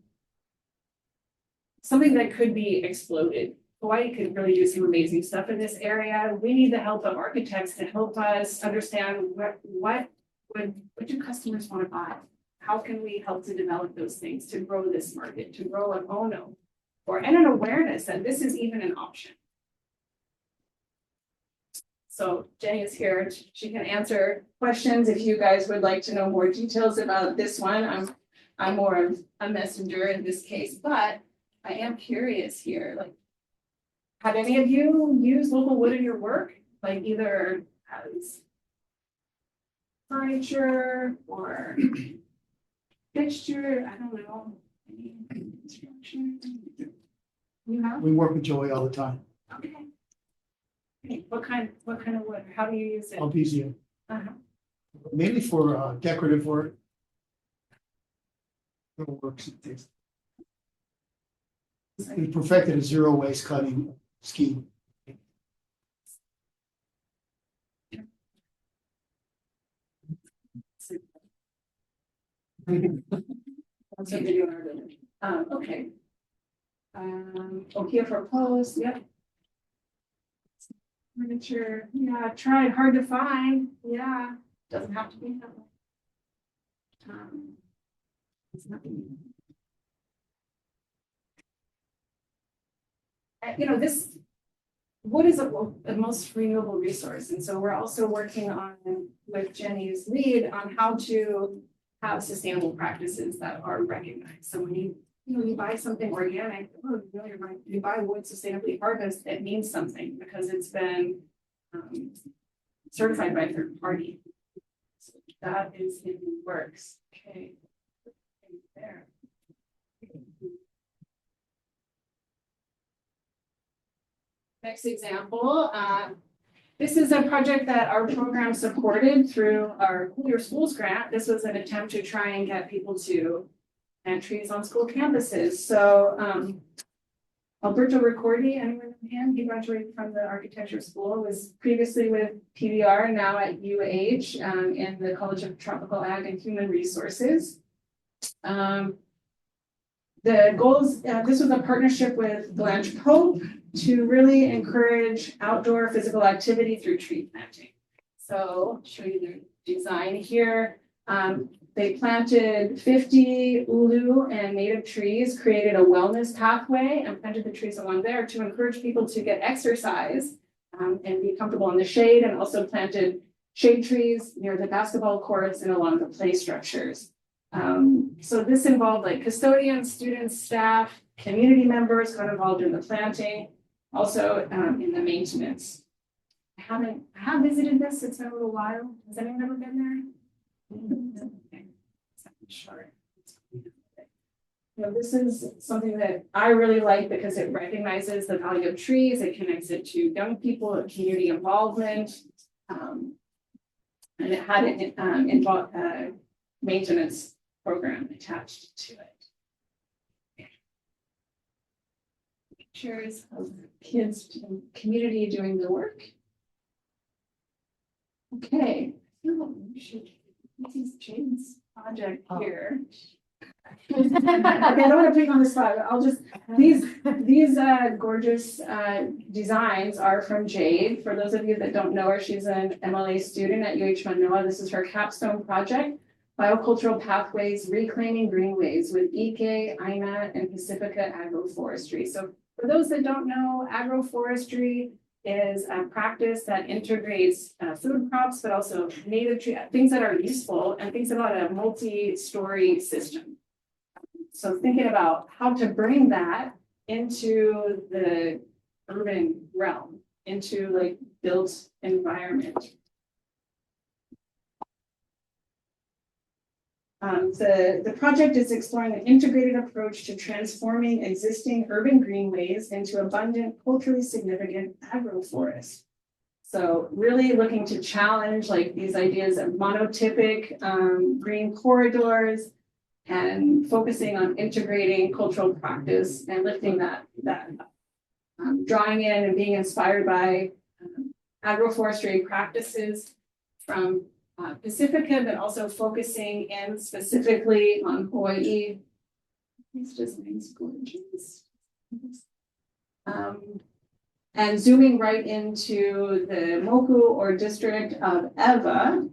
that could be exploded. Hawaii could really do some amazing stuff in this area. We need the help of architects to help us understand what do customers want to buy? How can we help to develop those things, to grow this market, to grow an ono, and an awareness that this is even an option. So Jenny is here. She can answer questions if you guys would like to know more details about this one. I'm more of a messenger in this case, but I am curious here. Like, have any of you used local wood in your work? Like either as furniture or fixture? I don't know. Any construction? You have?
We work with Joey all the time.
Okay. Okay. What kind of wood? How do you use it?
Albizia.
Uh-huh.
Mainly for decorative work. Little works and things. We perfected a zero waste cutting scheme.
That's what they do in our village. Okay. Okay for posts, yep. Furniture, yeah, tried, hard to find, yeah, doesn't have to be that way. It's nothing. This what is the most renewable resource? And so we're also working on, with Jenny's lead, on how to have sustainable practices that are recognized. So when you buy something organic, you buy wood sustainably harvested, it means something because it's been certified by a third party. So that is in the works. Okay. There. Next example, this is a project that our program supported through our Cool Your Schools grant. This was an attempt to try and get people to plant trees on school campuses. So Alberto Ricordi, anyone in hand? He graduated from the architecture school, was previously with PBR, now at UH in the College of Tropical Ag and Human Resources. The goals, this was a partnership with Blanche Pope to really encourage outdoor physical activity through tree planting. So I'll show you their design here. They planted 50 ulu and native trees, created a wellness pathway and planted the trees along there to encourage people to get exercise and be comfortable in the shade, and also planted shade trees near the basketball courts and along the play structures. So this involved like custodians, students, staff, community members got involved in the planting, also in the maintenance. I have visited this, it's been a little while. Has anyone ever been there? Okay. Sure. This is something that I really like because it recognizes the value of trees, it connects it to young people, community involvement, and it had an maintenance program attached to it. Pictures of kids and community doing the work. Okay, we should use James' project here. Okay, I don't want to put you on the spot. I'll just these gorgeous designs are from Jade. For those of you that don't know her, she's an MLA student at UH Manoa. This is her capstone project. Biocultural Pathways, Reclaiming Greenways with Ike, INA, and Pacifica Agroforestry. So for those that don't know, agroforestry is a practice that integrates food crops, but also native tree, things that are useful and thinks about a multi-story system. So thinking about how to bring that into the urban realm, into like built environment. The project is exploring an integrated approach to transforming existing urban greenways into abundant, culturally significant agroforests. So really looking to challenge like these ideas of monotypic green corridors and focusing on integrating cultural practice and lifting that drawing in and being inspired by agroforestry practices from Pacifica, but also focusing in specifically on Hawaii. These designs gorgeous. And zooming right into the Moku or district of Ewa,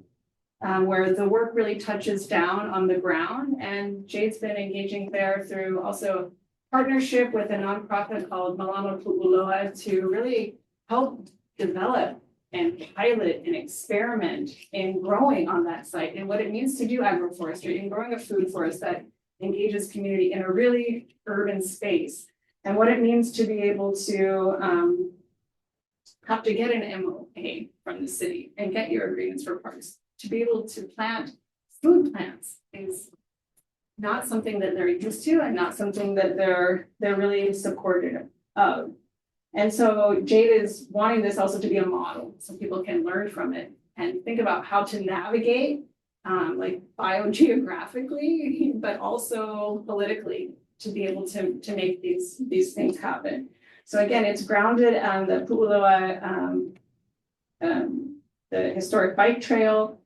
where the work really touches down on the ground. And Jade's been engaging there through also partnership with a nonprofit called Malama Pu'uloa to really help develop and pilot and experiment in growing on that site and what it means to do agroforestry and growing a food forest that engages community in a really urban space, and what it means to be able to have to get an MOA from the city and get your agreements for parks. To be able to plant food plants is not something that they're used to and not something that they're really supportive of. And so Jade is wanting this also to be a model so people can learn from it and think about how to navigate like biogeographically, but also politically to be able to make these things happen. So again, it's grounded on the Pu'uloa, the historic bike trail,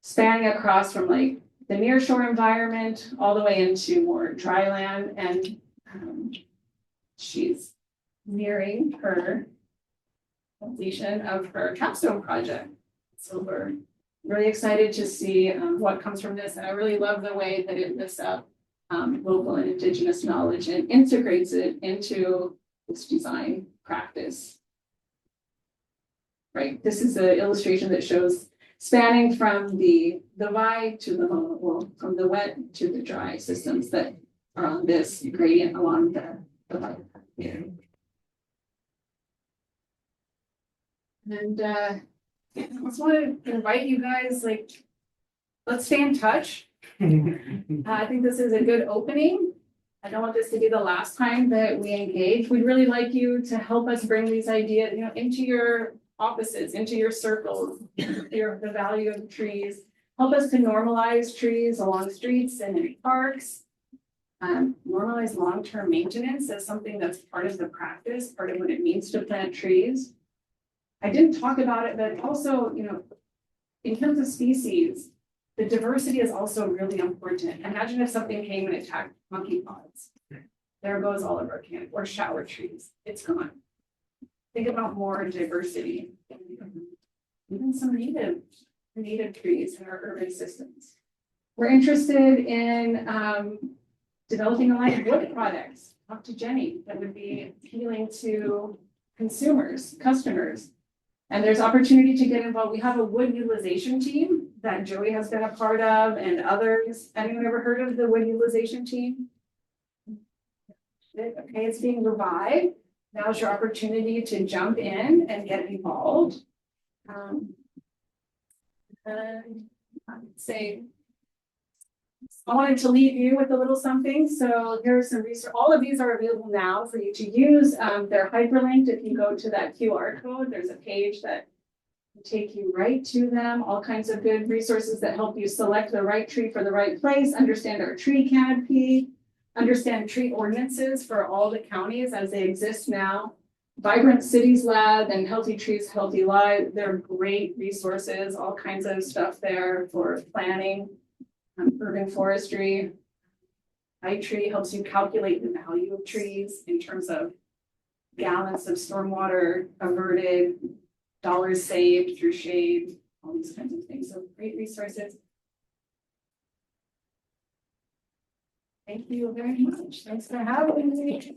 spanning across from like the nearshore environment all the way into more dry land. And she's nearing her completion of her capstone project. So we're really excited to see what comes from this. And I really love the way that it lifts up local and indigenous knowledge and integrates it into this design practice. right? This is an illustration that shows spanning from the dry to the, well, from the wet to the dry systems that are on this gradient along the bike here. And I just want to invite you guys, like, let's stay in touch. I think this is a good opening. I don't want this to be the last time that we engage. We'd really like you to help us bring these ideas, you know, into your offices, into your circles, the value of trees. Help us to normalize trees along streets and in parks. Normalize long-term maintenance as something that's part of the practice, part of what it means to plant trees. I didn't talk about it, but also, you know, in terms of species, the diversity is also really important. Imagine if something came and attacked monkey pods. There goes all of our canopy or shower trees. It's gone. Think about more diversity. Even some native trees in our urban systems. We're interested in developing a line of wood products. Talk to Jenny. That would be appealing to consumers, customers. And there's opportunity to get involved. We have a wood utilization team that Joey has been a part of and others. Anyone ever heard of the wood utilization team? Okay, it's being revived. Now's your opportunity to jump in and get involved. And I'd say, I wanted to leave you with a little something. So here's some research. All of these are available now for you to use. They're hyperlinked. If you go to that QR code, there's a page that will take you right to them. All kinds of good resources that help you select the right tree for the right place, understand our tree canopy, understand tree ordinances for all the counties as they exist now. Vibrant Cities Lab and Healthy Trees, Healthy Lives. They're great resources, all kinds of stuff there for planning. Urban forestry. iTree helps you calculate the value of trees in terms of gallons of stormwater averted, dollars saved through shade, all these kinds of things. So great resources. Thank you very much. Thanks for having me.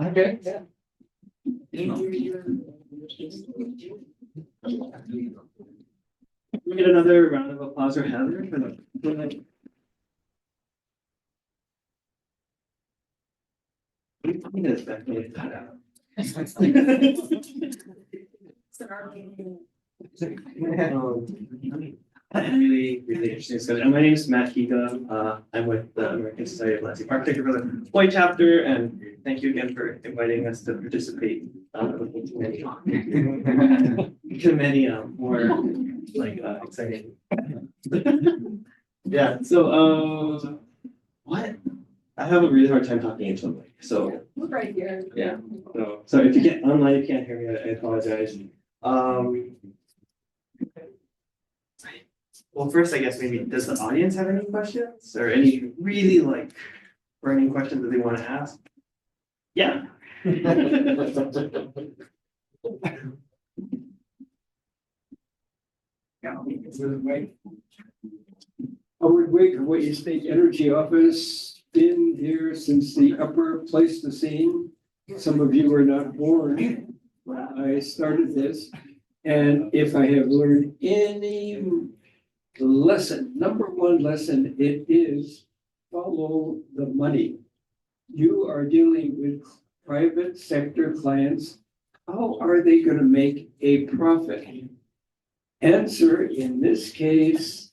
Okay, yeah.
Can we get another round of applause for Heather for the. I'm gonna speculate that out. Really interesting discussion. My name is Matt Higa. I'm with the American Society of Landscape Architecture for the Hawaii chapter, and thank you again for inviting us to participate to many more like exciting. Yeah. So what? I have a really hard time talking into a mic. So
Right here.
yeah. So if you can't online, if you can't hear me, I apologize. Well, first, I guess maybe does the audience have any questions or any really like burning questions that they want to ask? Yeah.
Howard Wig, Hawaiʻi State Energy Office, been here since the upper Pleistocene. Some of you were not born when I started this. And if I have learned any lesson, number one lesson, it is follow the money. You are dealing with private sector clients. How are they going to make a profit? Answer, in this case,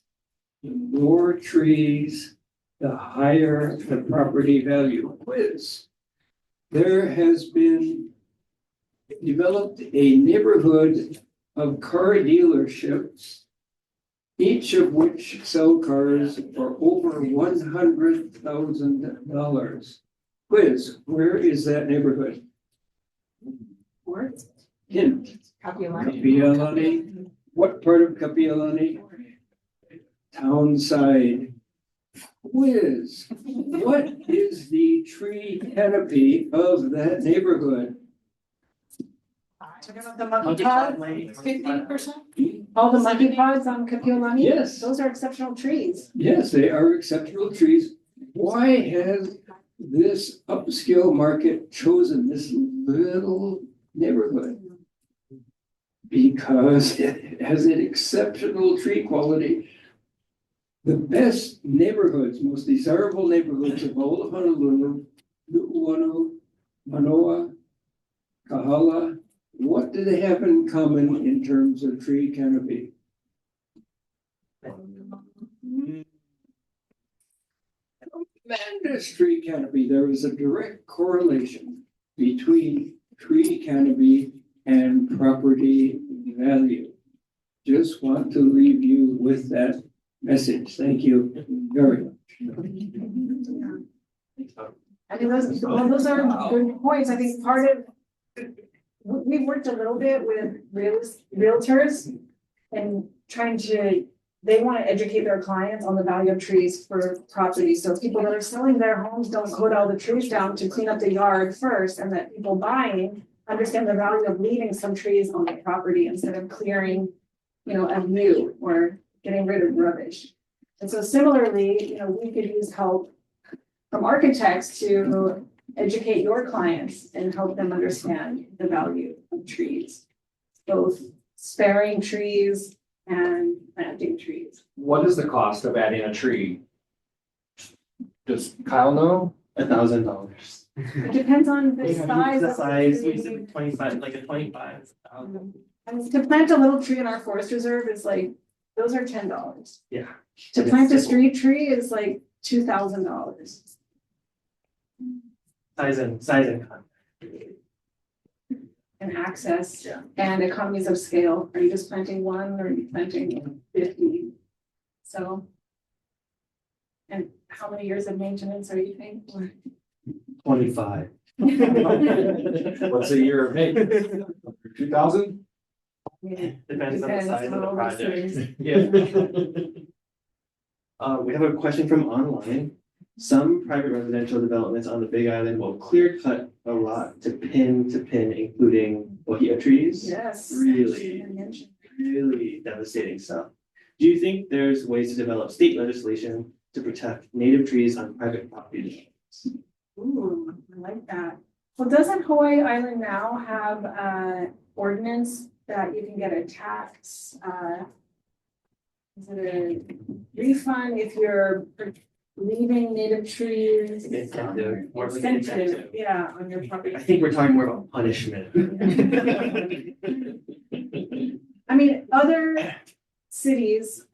the more trees, the higher the property value. Quiz. There has been developed a neighborhood of car dealerships each of which sell cars for over $100,000. Quiz, where is that neighborhood?
Or
Hint, Kapi'olani. What part of Kapi'olani? Townside. Quiz, what is the tree canopy of that neighborhood?
the monkey pods, 50%? All the monkey pods on Kapi'olani?
Yes.
Those are exceptional trees.
Yes, they are exceptional trees. Why has this upscale market chosen this little neighborhood? Because it has an exceptional tree quality. The best neighborhoods, most desirable neighborhoods of all of Honolulu, Nu'uanu, Manoa, Kahala, what do they have in common in terms of tree canopy? Tremendous tree canopy. There is a direct correlation between tree canopy and property value. Just want to leave you with that message. Thank you very much.
I mean, those are good points. I think part of, we've worked a little bit with realtors and trying to, they want to educate their clients on the value of trees for property. So people that are selling their homes don't cut all the trees down to clean up the yard first, and that people buying understand the value of leaving some trees on the property instead of clearing, a view or getting rid of rubbish. And so similarly, we could use help from architects to educate your clients and help them understand the value of trees, both sparing trees and planting trees.
What is the cost of adding a tree? Does Kyle know?
$1,000.
It depends on the size.
The
of
size,
tree.
we said 25, like a 25.
And to plant a little tree in our forest reserve is like, those are $10.
Yeah.
To plant a street tree is like $2,000.
Size and content.
And access
Yeah.
and economies of scale. Are you just planting one or are you planting 50? So. And how many years of maintenance are you paying for?
25.
What's a year of maintenance? 2,000?
Depends on the size of the
how old this is.
project. Yeah. We have a question from online. Some private residential developments on the Big Island will clear cut a lot to pin, including ohia trees.
Yes.
Really? Really devastating stuff. Do you think there's ways to develop state legislation to protect native trees on private property?
Ooh, I like that. Well, doesn't Hawaii Island now have ordinance that you can get a tax, is it a refund if you're leaving native trees?
Incentive, more of like an
Incentive,
incentive.
yeah, on your property.
I think we're talking more about punishment.
I mean, other cities,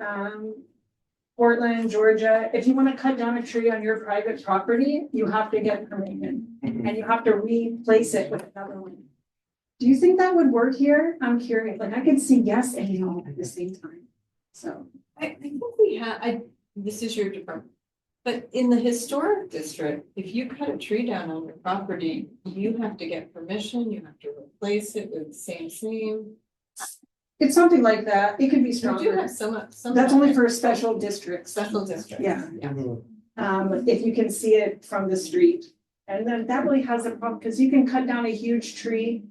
Portland, Georgia, if you want to cut down a tree on your private property, you have to get permission and you have to replace it with another one. Do you think that would work here? I'm curious, like I could see yes and no at the same time, so.
I think we have, this is your department, but in the historic district, if you cut a tree down on your property, you have to get permission, you have to replace it with the same.
It's something like that, it could be
We do
stronger,
have some.
that's only for special districts.
Special districts.
Yeah. If you can see it from the street. And then that really has a problem, because you can cut down a huge tree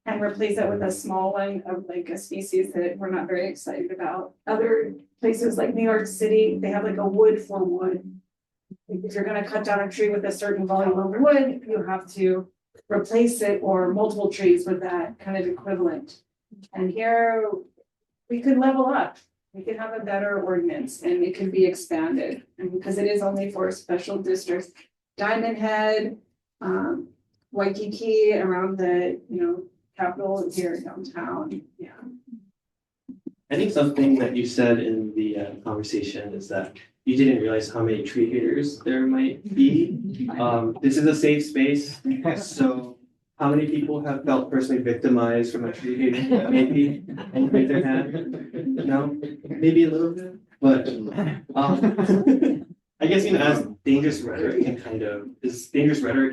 and replace it with a small one of like a species that we're not very excited about. Other places like New York City, they have like a wood for wood. If you're gonna cut down a tree with a certain volume of wood, you have to replace it or multiple trees with that kind of equivalent. And here, we could level up. We could have a better ordinance and it could be expanded, and because it is only for special districts. Diamond Head, Waikiki around the, capital here downtown, yeah.
I think something that you said in the conversation is that you didn't realize how many tree haters there might be. This is a safe space, so how many people have felt personally victimized from a tree? Maybe, and raise their hand? No, maybe a little bit, but, I guess, as dangerous rhetoric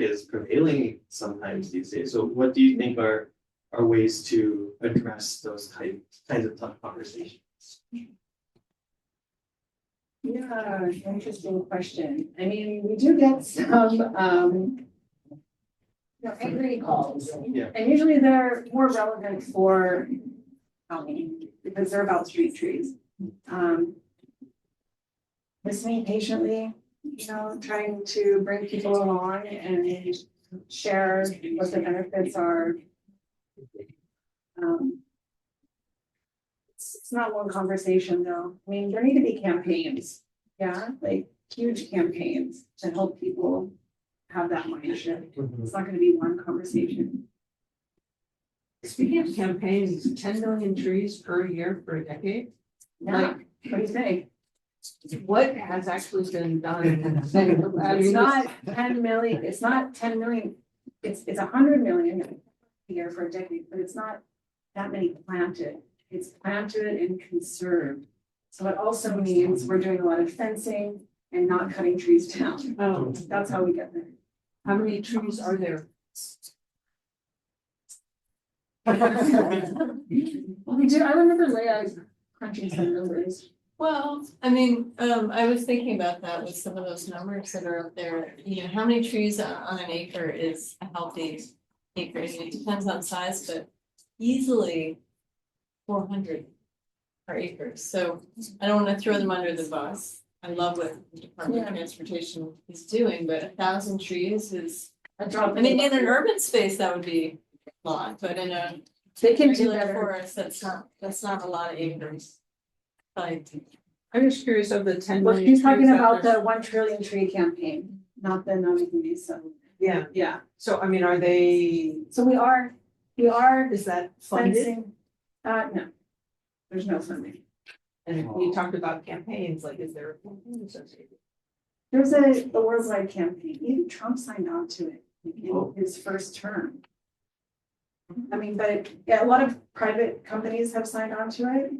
is prevailing sometimes these days. So what do you think are ways to address those kinds of tough conversations?
Yeah, interesting question. I mean, we do get some, angry calls.
Yeah.
And usually they're more relevant for county because they're about street trees. Listening patiently, trying to bring people along and share what the benefits are. It's not one conversation though. I mean, there need to be campaigns, yeah, like huge campaigns to help people have that mind shift. It's not gonna be one conversation.
Speaking of campaigns, 10 million trees per year for a decade.
Yeah, what do you think?
What has actually been done?
It's not 10 million, it's not 10 million, it's 100 million a year for a decade, but it's not that many planted. It's planted and conserved. So it also means we're doing a lot of fencing and not cutting trees down.
Oh,
That's how we get there.
how many trees are there?
Well, we do, I remember Leah crunching some numbers.
Well, I mean, I was thinking about that with some of those numbers that are up there. How many trees on an acre is a healthy acre? I mean, it depends on size, but easily 400 per acre. So I don't want to throw them under the bus. I love what the Department of Transportation is doing, but 1,000 trees is,
A drop.
I mean, in an urban space, that would be a lot, but in a
They can do
regular
better.
forest, that's not a lot of acres. Like,
I'm just curious of the 10
Well,
million.
he's talking
trees that
about
there's-
the 1 trillion tree campaign, not the non-community settlement.
Yeah,
Yeah,
so I mean, are they,
so we are
is that funded?
fencing. No, there's no funding.
And you talked about campaigns, like is there a campaign associated?
There's a worldwide campaign, even Trump signed on to it in his first term. I mean, but yeah, a lot of private companies have signed on to it,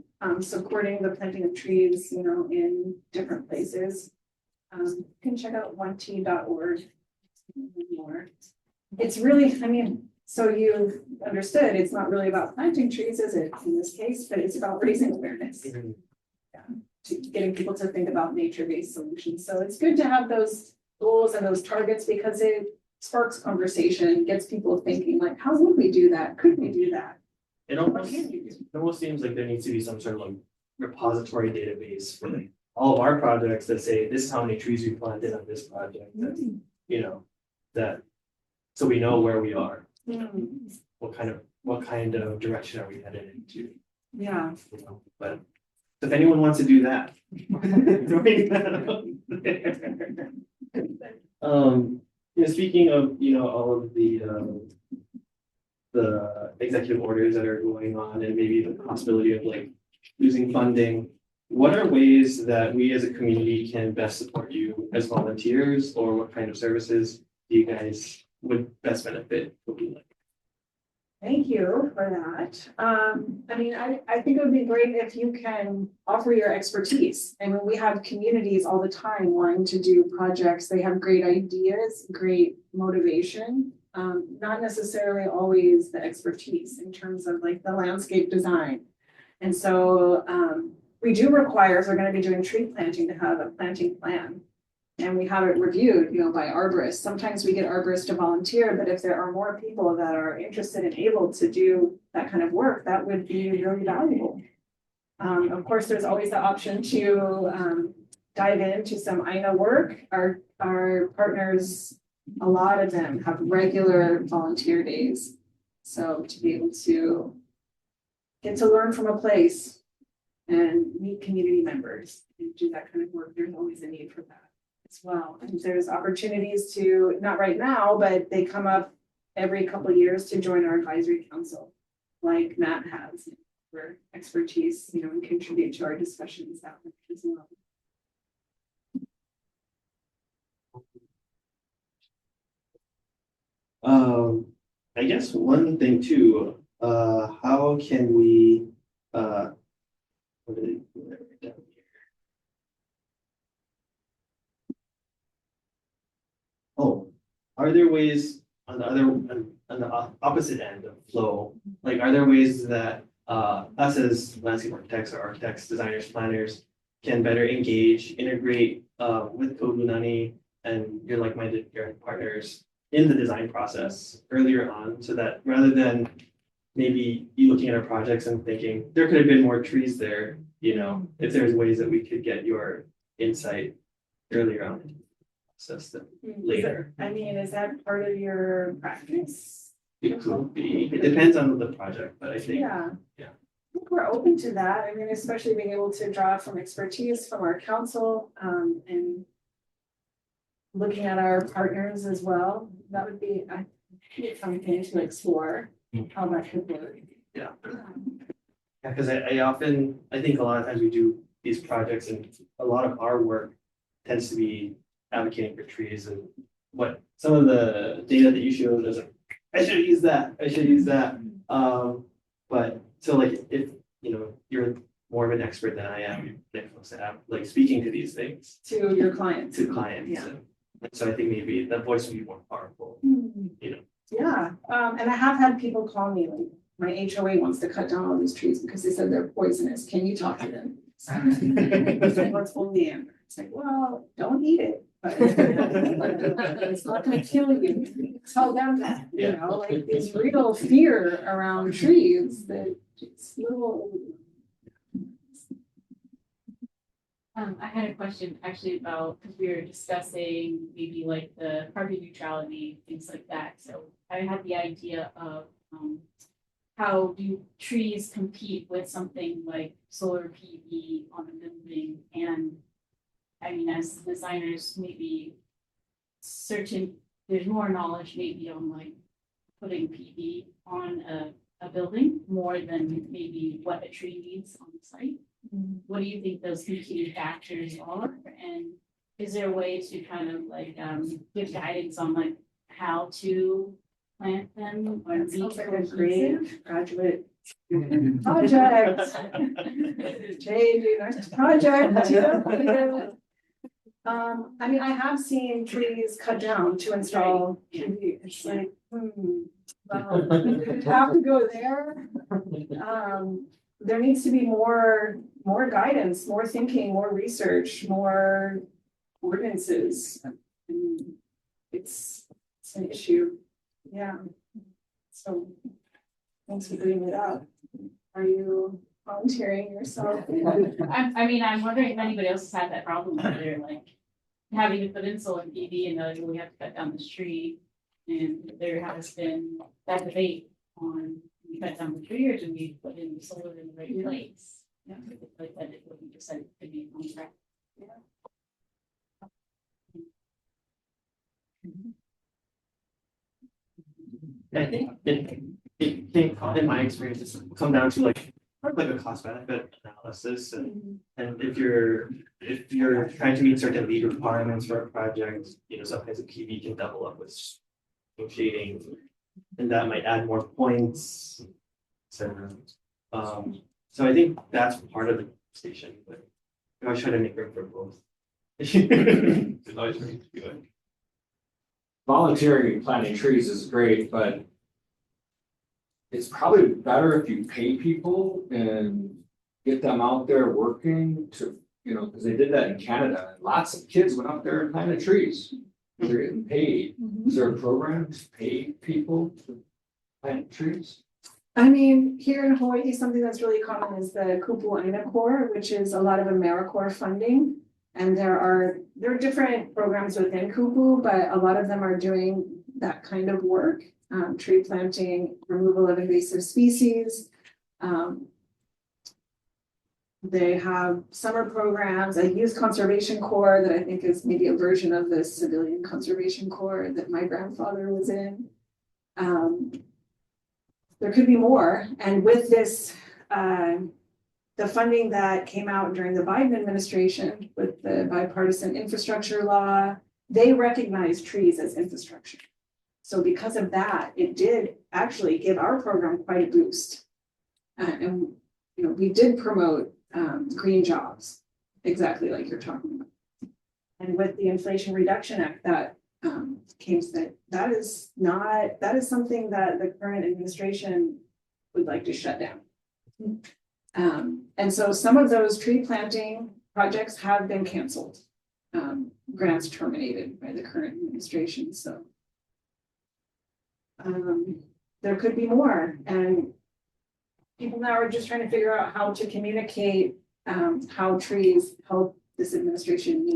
supporting the planting of trees, in different places. You can check out 1t.org more. It's really, I mean, so you've understood, it's not really about planting trees, is it, in this case, but it's about raising awareness. To getting people to think about nature-based solutions. So it's good to have those goals and those targets because it sparks conversation, gets people thinking like, how would we do that? Could we do that?
It almost seems like there needs to be some sort of like repository database for like all of our projects that say this is how many trees we planted on this project. That so we know where we are. What kind of direction are we headed into?
Yeah.
But if anyone wants to do that. Speaking of, all of the executive orders that are going on and maybe the possibility of like losing funding, what are ways that we as a community can best support you as volunteers, or what kind of services do you guys would best benefit?
Thank you for that. I mean, I think it would be great if you can offer your expertise. I mean, we have communities all the time wanting to do projects. They have great ideas, great motivation, not necessarily always the expertise in terms of like the landscape design. And so we do require, if we're going to be doing tree planting, to have a planting plan. And we have it reviewed, by arborists. Sometimes we get arborists to volunteer, but if there are more people that are interested and able to do that kind of work, that would be really valuable. Of course, there's always the option to dive into some INA work. Our partners, a lot of them have regular volunteer days. So to be able to get to learn from a place and meet community members and do that kind of work, there's always a need for that as well. And there's opportunities to, not right now, but they come up every couple of years to join our advisory council, like Matt has, for expertise, and contribute to our discussions that way as well.
I guess one thing too, how can we, what did I write down here? Oh, are there ways on the opposite end of flow? Like, are there ways that us as landscape architects or architects, designers, planners can better engage, integrate with Kaulunani and your like-minded partners in the design process earlier on, so that rather than maybe you looking at our projects and thinking there could have been more trees there, you know, if there's ways that we could get your insight earlier on in the process than later.
I mean, is that part of your practice?
It could be, it depends on the project, but I think,
Yeah.
yeah.
I think we're open to that. I mean, especially being able to draw from expertise from our council, and looking at our partners as well. That would be, I think, something to explore how that could work.
Yeah. Yeah, because I think a lot of times we do these projects and a lot of our work tends to be advocating for trees and what some of the data that you showed is like, I should use that. But so like if you know you're more of an expert than I am, like speaking to these things
To your clients.
to clients.
Yeah.
And so I think maybe that voice would be more powerful, you know.
Yeah, and I have had people call me, like, my HOA wants to cut down all these trees because they said they're poisonous. Can you talk to them? It's like, what's oleander? It's like, well, don't eat it, but it's not gonna kill you. Tell them that, you know, like this real fear around trees that it's little.
I had a question actually about, because we were discussing maybe like the carbon neutrality, things like that. So I had the idea of how do trees compete with something like solar PV on a building? And I mean, as designers, maybe there's more knowledge maybe on like putting PV on a building more than maybe what a tree needs on the site. What do you think those competing factors are? And is there a way to kind of like give guidance on like how to plant them or be
Sounds like a
cohesive?
great graduate project. Jay, next project. I mean, I have seen trees cut down to install PV. It's like, well, have to go there. There needs to be more guidance, more thinking, more research, more ordinances. It's an issue. Yeah. So thanks for bringing it up. Are you volunteering yourself?
I mean, I'm wondering if anybody else has had that problem where they're like having to put in solar PV and like, we have to cut down this tree. And there has been that debate on, we cut down the tree or do we put in the solar in the right place? Yeah, like that it wouldn't decide to be on track.
I think it can, in my experience, it's come down to like a cost benefit analysis and if you're trying to meet certain lead requirements for a project, you know, sometimes a PV can double up with shading and that might add more points. So I think that's part of the station, but I always try to make room for both. It's always room to do it.
Volunteering and planting trees is great, but it's probably better if you pay people and get them out there working to, you know, because they did that in Canada. Lots of kids went out there and planted trees. They're getting paid. Is there a program to pay people to plant trees?
I mean, here in Hawaii, something that's really common is the Kupu Aina Corps, which is a lot of AmeriCorps funding. And there are different programs within Kupu, but a lot of them are doing that kind of work, tree planting, removal of invasive species. They have summer programs, a youth conservation corps that I think is maybe a version of the civilian conservation corps that my grandfather was in. There could be more, and with this, the funding that came out during the Biden administration with the bipartisan infrastructure law, they recognize trees as infrastructure. So because of that, it did actually give our program quite a boost. And, you know, we did promote green jobs, exactly like you're talking about. And with the Inflation Reduction Act that came, that is something that the current administration would like to shut down. And so some of those tree planting projects have been canceled. Grants terminated by the current administration, so. There could be more, and people now are just trying to figure out how to communicate how trees help this administration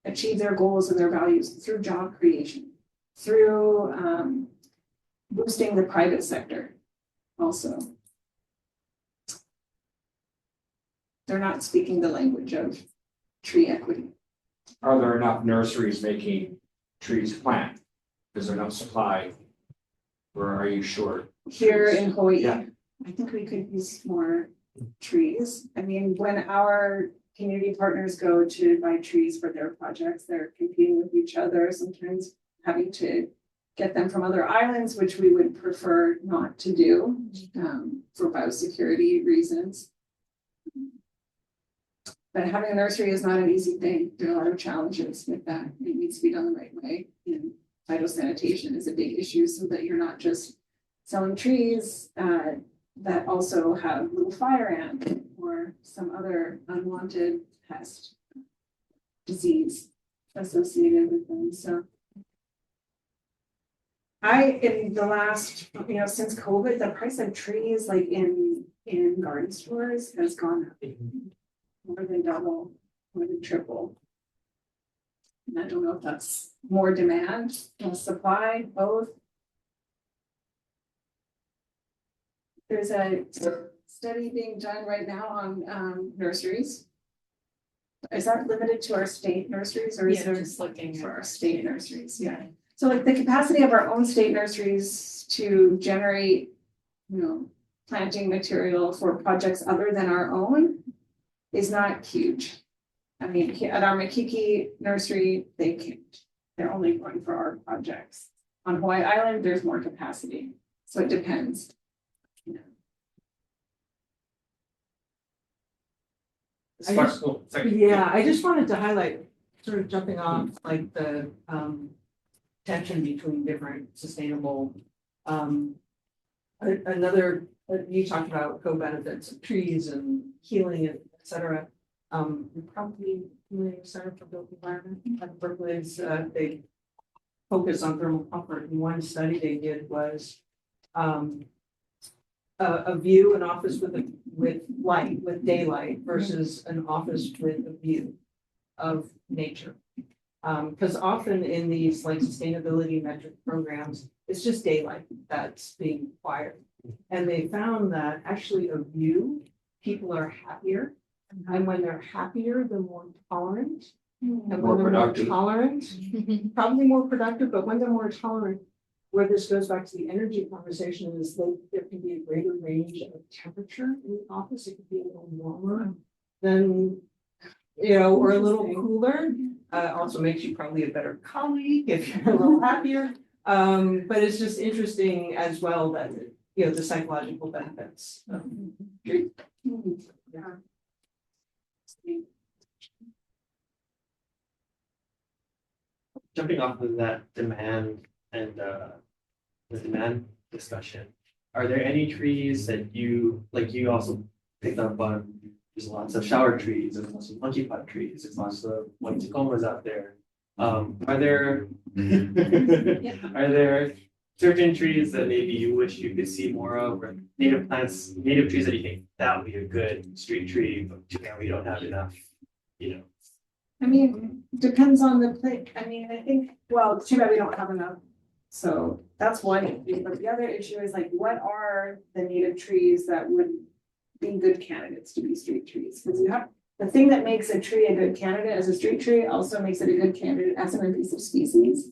achieve their goals and their values through job creation, through boosting the private sector also. They're not speaking the language of tree equity.
Are there enough nurseries making trees to plant? Is there enough supply? Or are you short?
Here in Hawaii,
Yeah.
I think we could use more trees. I mean, when our community partners go to buy trees for their projects, they're competing with each other, sometimes having to get them from other islands, which we would prefer not to do for biosecurity reasons. But having a nursery is not an easy thing. There are a lot of challenges with that. It needs to be done the right way. And phytosanitation is a big issue so that you're not just selling trees that also have little fire ant or some other unwanted pest disease associated with them. So in the last, since COVID, the price of trees like in garden stores has gone up. More than double, more than triple. And I don't know if that's more demand, less supply, both. There's a study being done right now on nurseries. Is that limited to our state nurseries or is there
just looking
for our state nurseries? Yeah. So like the capacity of our own state nurseries to generate, planting material for projects other than our own is not huge. I mean, at our Makiki nursery, they can't. They're only going for our projects. On Hawaii Island, there's more capacity. So it depends.
Yeah, I just wanted to highlight, sort of jumping off like the tension between different sustainable. Another, you talked about co-benefits of trees and healing and et cetera. Probably the Center for Built Environment at Berkeley's they focus on thermal comfort. And one study they did was a view, an office with light, with daylight versus an office with a view of nature. Because often in these like sustainability metric programs, it's just daylight that's being required. And they found that actually a view, people are happier. And when they're happier, they're more tolerant. And when they're more tolerant, probably more productive, but when they're more tolerant, where this goes back to the energy conversation is there can be a greater range of temperature in the office. It could be a little warmer than, or a little cooler. Also makes you probably a better colleague if you're a little happier. But it's just interesting as well that, the psychological benefits.
Yeah.
Jumping off of that demand and the demand discussion, are there any trees that you also picked up on? There's lots of shower trees, there's lots of monkey pot trees, there's lots of white tacomas out there. Are there certain trees that maybe you wish you could see more of, or native plants, native trees that you think that would be a good street tree, but too bad we don't have enough,
I mean, depends on the place. I mean, I think, well, too bad we don't have enough. So that's one issue. But the other issue is like, what are the native trees that would be good candidates to be street trees? Because you have the thing that makes a tree a good candidate as a street tree also makes it a good candidate as an invasive species.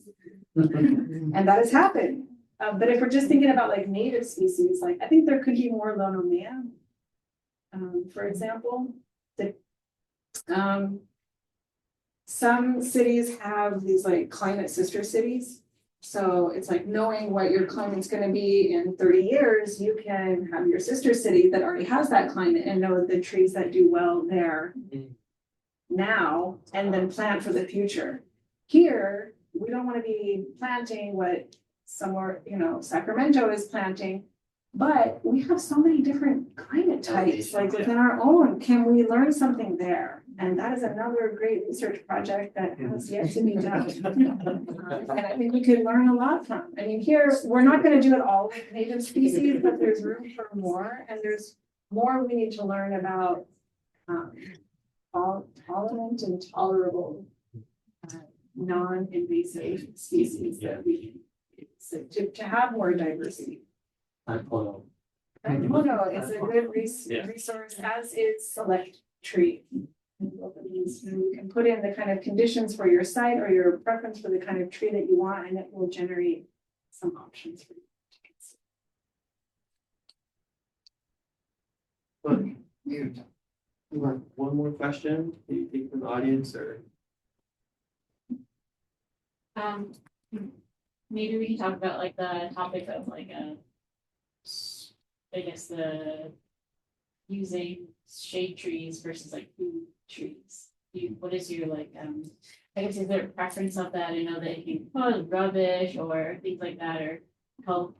And that has happened. But if we're just thinking about like native species, like I think there could be more lonomea. For example, some cities have these like climate sister cities. So it's like knowing what your climate's gonna be in 30 years, you can have your sister city that already has that climate and know the trees that do well there now, and then plan for the future. Here, we don't wanna be planting what somewhere, Sacramento is planting. But we have so many different climate types, like within our own, can we learn something there? And that is another great research project that has yet to be done. And I think we could learn a lot from. I mean, here, we're not gonna do it all with native species, but there's room for more, and there's more we need to learn about tolerant and tolerable non-invasive species that we to have more diversity.
Hold
Mono is a good
Yeah.
resource, as is select tree. And both of these, you can put in the kind of conditions for your site or your preference for the kind of tree that you want, and it will generate some options for you to consider.
One more question, do you think from the audience or?
Maybe we can talk about like the topic of like I guess the using shade trees versus like food trees. What is your like I guess is there a preference of that? I know that it can cause rubbish or things like that, or help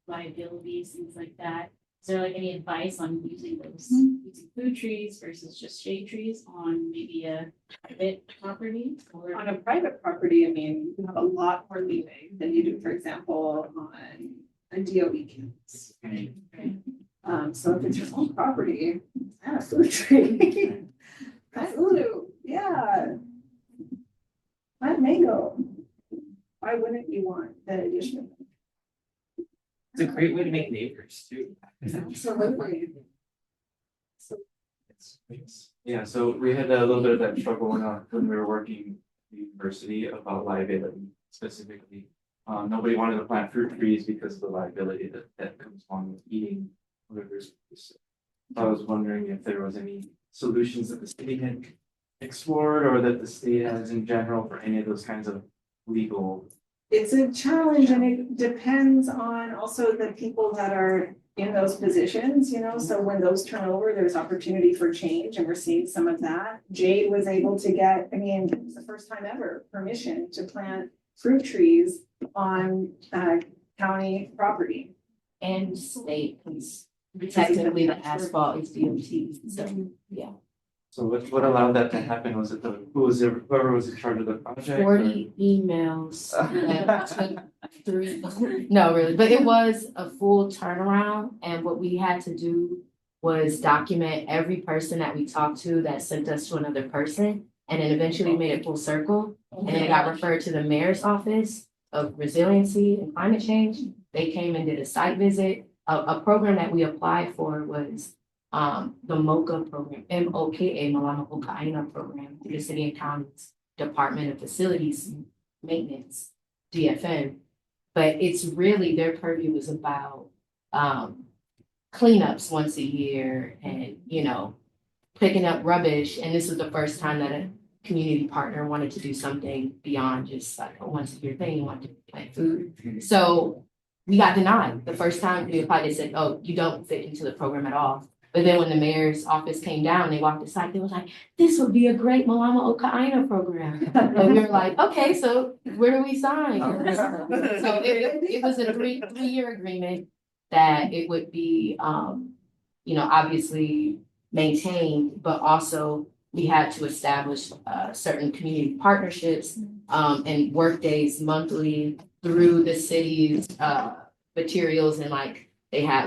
liabilities, things like that. Is there like any advice on using using food trees versus just shade trees on maybe a private property? Or
On a private property, I mean, you have a lot more leeway than you do, for example, on a DOE campus. So if it's your own property, plant a food tree. Plant ulu, yeah. Plant mango. Why wouldn't you want that addition?
It's a great way to make neighbors too.
Absolutely.
Yeah, so we had a little bit of that struggle when we were working at the university about liability specifically. Nobody wanted to plant fruit trees because of the liability that comes along with eating whatever's. I was wondering if there was any solutions that the city had explored or that the state has in general for any of those kinds of legal.
It's a challenge, and it depends on also the people that are in those positions, so when those turn over, there's opportunity for change, and we're seeing some of that. Jade was able to get, it was the first time ever, permission to plant fruit trees on county property.
And state, because technically the asphalt is DOT, so, yeah.
So what allowed that to happen? Was it whoever was in charge of the project?
40 emails that took 3, no, really, but it was a full turnaround, and what we had to do was document every person that we talked to that sent us to another person, and then eventually made it full circle, and then it got referred to the mayor's office of resiliency and climate change. They came and did a site visit. A program that we applied for was the MOCA program, MOKA, Malama Oka'aina program, through the City and County's Department of Facilities Maintenance, DFM. But it's really, their purview was about cleanups once a year and, picking up rubbish. And this was the first time that a community partner wanted to do something beyond just like a once a year thing, wanted to plant food. So we got denied. The first time we applied, they said, oh, you don't fit into the program at all. But then when the mayor's office came down, they walked the site, they was like, this would be a great Malama Oka'aina program. And we were like, okay, so where do we sign? So it was a three-year agreement that it would be, obviously maintained, but also we had to establish certain community partnerships and work days monthly through the city's materials, and they had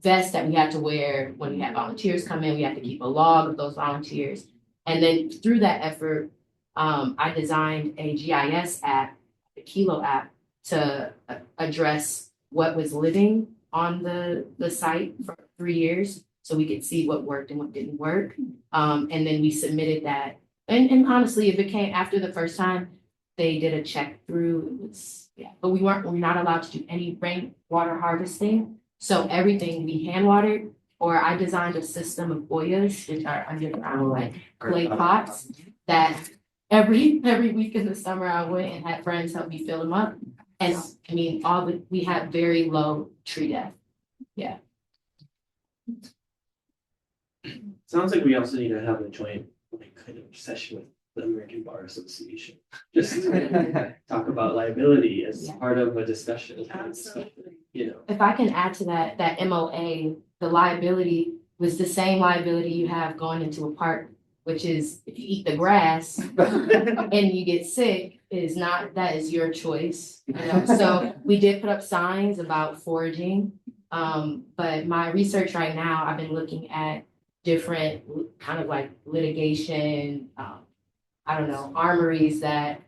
vests that we had to wear when we had volunteers come in. We had to keep a log of those volunteers. And then through that effort, I designed a GIS app, the Kilo app, to address what was living on the site for 3 years, so we could see what worked and what didn't work. And then we submitted that. And honestly, if it came after the first time, they did a check through. It was, but we're not allowed to do any rainwater harvesting. So everything we hand watered, or I designed a system of boyas, which are underground clay pots that every week in the summer, I went and had friends help me fill them up. And I mean, we had very low tree death.
Sounds like we also need to have a joint, like, kind of session with the American Bar Association. Just to talk about liability as
Yeah.
part of a discussion.
Absolutely.
You know,
If I can add to that MOA, the liability was the same liability you have going into a park, which is if you eat the grass and you get sick, that is your choice. You know? So we did put up signs about foraging. But my research right now, I've been looking at different kind of like litigation, armories that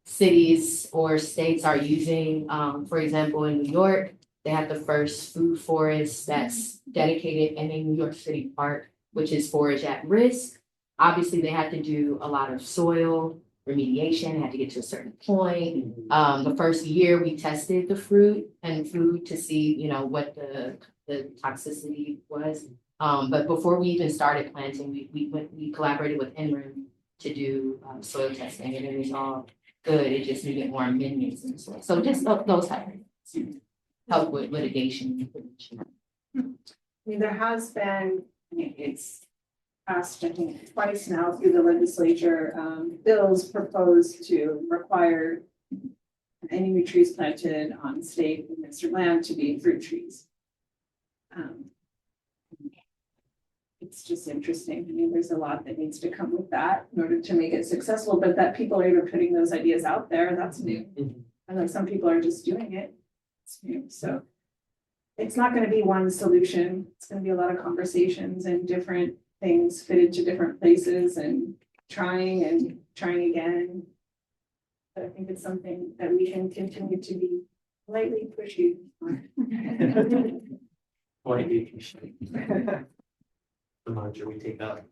cities or states are using. For example, in New York, they have the first food forest that's dedicated in a New York City park, which is forage at risk. Obviously, they had to do a lot of soil remediation, had to get to a certain point. The first year we tested the fruit and food to see, what the toxicity was. But before we even started planting, we collaborated with NREM to do soil testing, and it was all good. It just needed more amendments and so. So just those type of things help with litigation.
I mean, there has been, it's passed, I think, twice now through the legislature, bills proposed to require any new trees planted on state and minister land to be fruit trees. It's just interesting. I mean, there's a lot that needs to come with that in order to make it successful, but that people are even putting those ideas out there, that's new. And like some people are just doing it. It's new. So it's not going to be one solution. It's going to be a lot of conversations and different things fitted to different places and trying again. But I think it's something that we can continue to be lightly pushy on.
Point be appreciated. The manager we take that.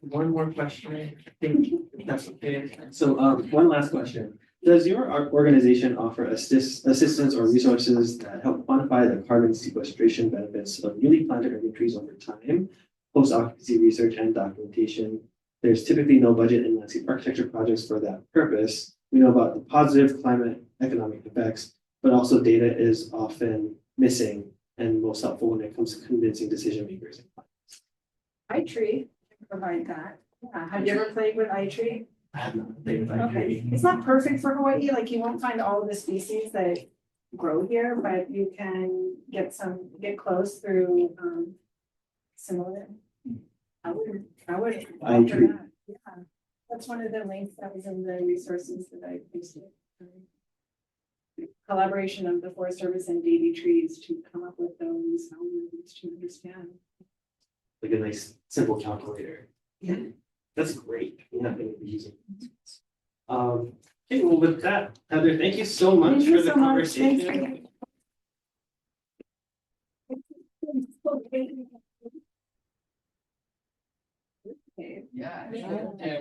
One more question, I think, if that's okay. So, one last question. Does your organization offer assistance or resources that help quantify the carbon sequestration benefits of newly planted urban trees over time, post-occupancy research and documentation? There's typically no budget in landscape architecture projects for that purpose. We know about the positive climate economic effects, but also data is often missing and most helpful when it comes to convincing decision makers.
iTree can provide that. Yeah. Have you ever played with iTree?
I have not played with
Okay, it's not perfect for Hawaii, like you won't find all of the species that grow here, but you can get close through similar. I would offer that. Yeah, that's one of the links that was in the resources that I posted. Collaboration of the Forest Service and Davy Trees to come up with those algorithms to understand.
Like a nice simple calculator.
Yeah.
That's great. We're not going to be using. Okay, well, with that, Heather, thank you so much
Thank you
for the
so much. Thanks
conversation.
Yeah.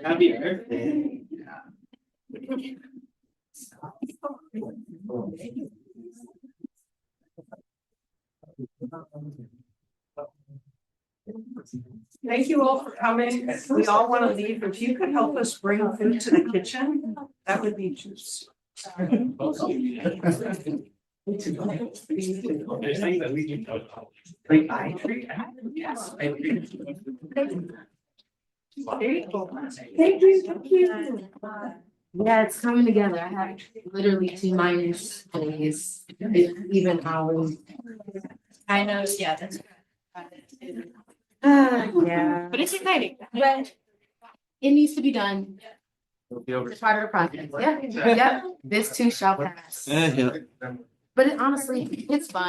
Happy birthday.
Thank you all for coming. We all want to leave. If you could help us bring food to the kitchen, that would be just.
Like iTree?
Yes.
Thank you.
Yeah, it's coming together. I have literally T- days, even hours.
I know, yeah, that's.
Yeah.
But it's exciting.
But it needs to be done.
It'll be over.
It's part of the process. Yeah, yeah. This too shall pass. But honestly, it's fun.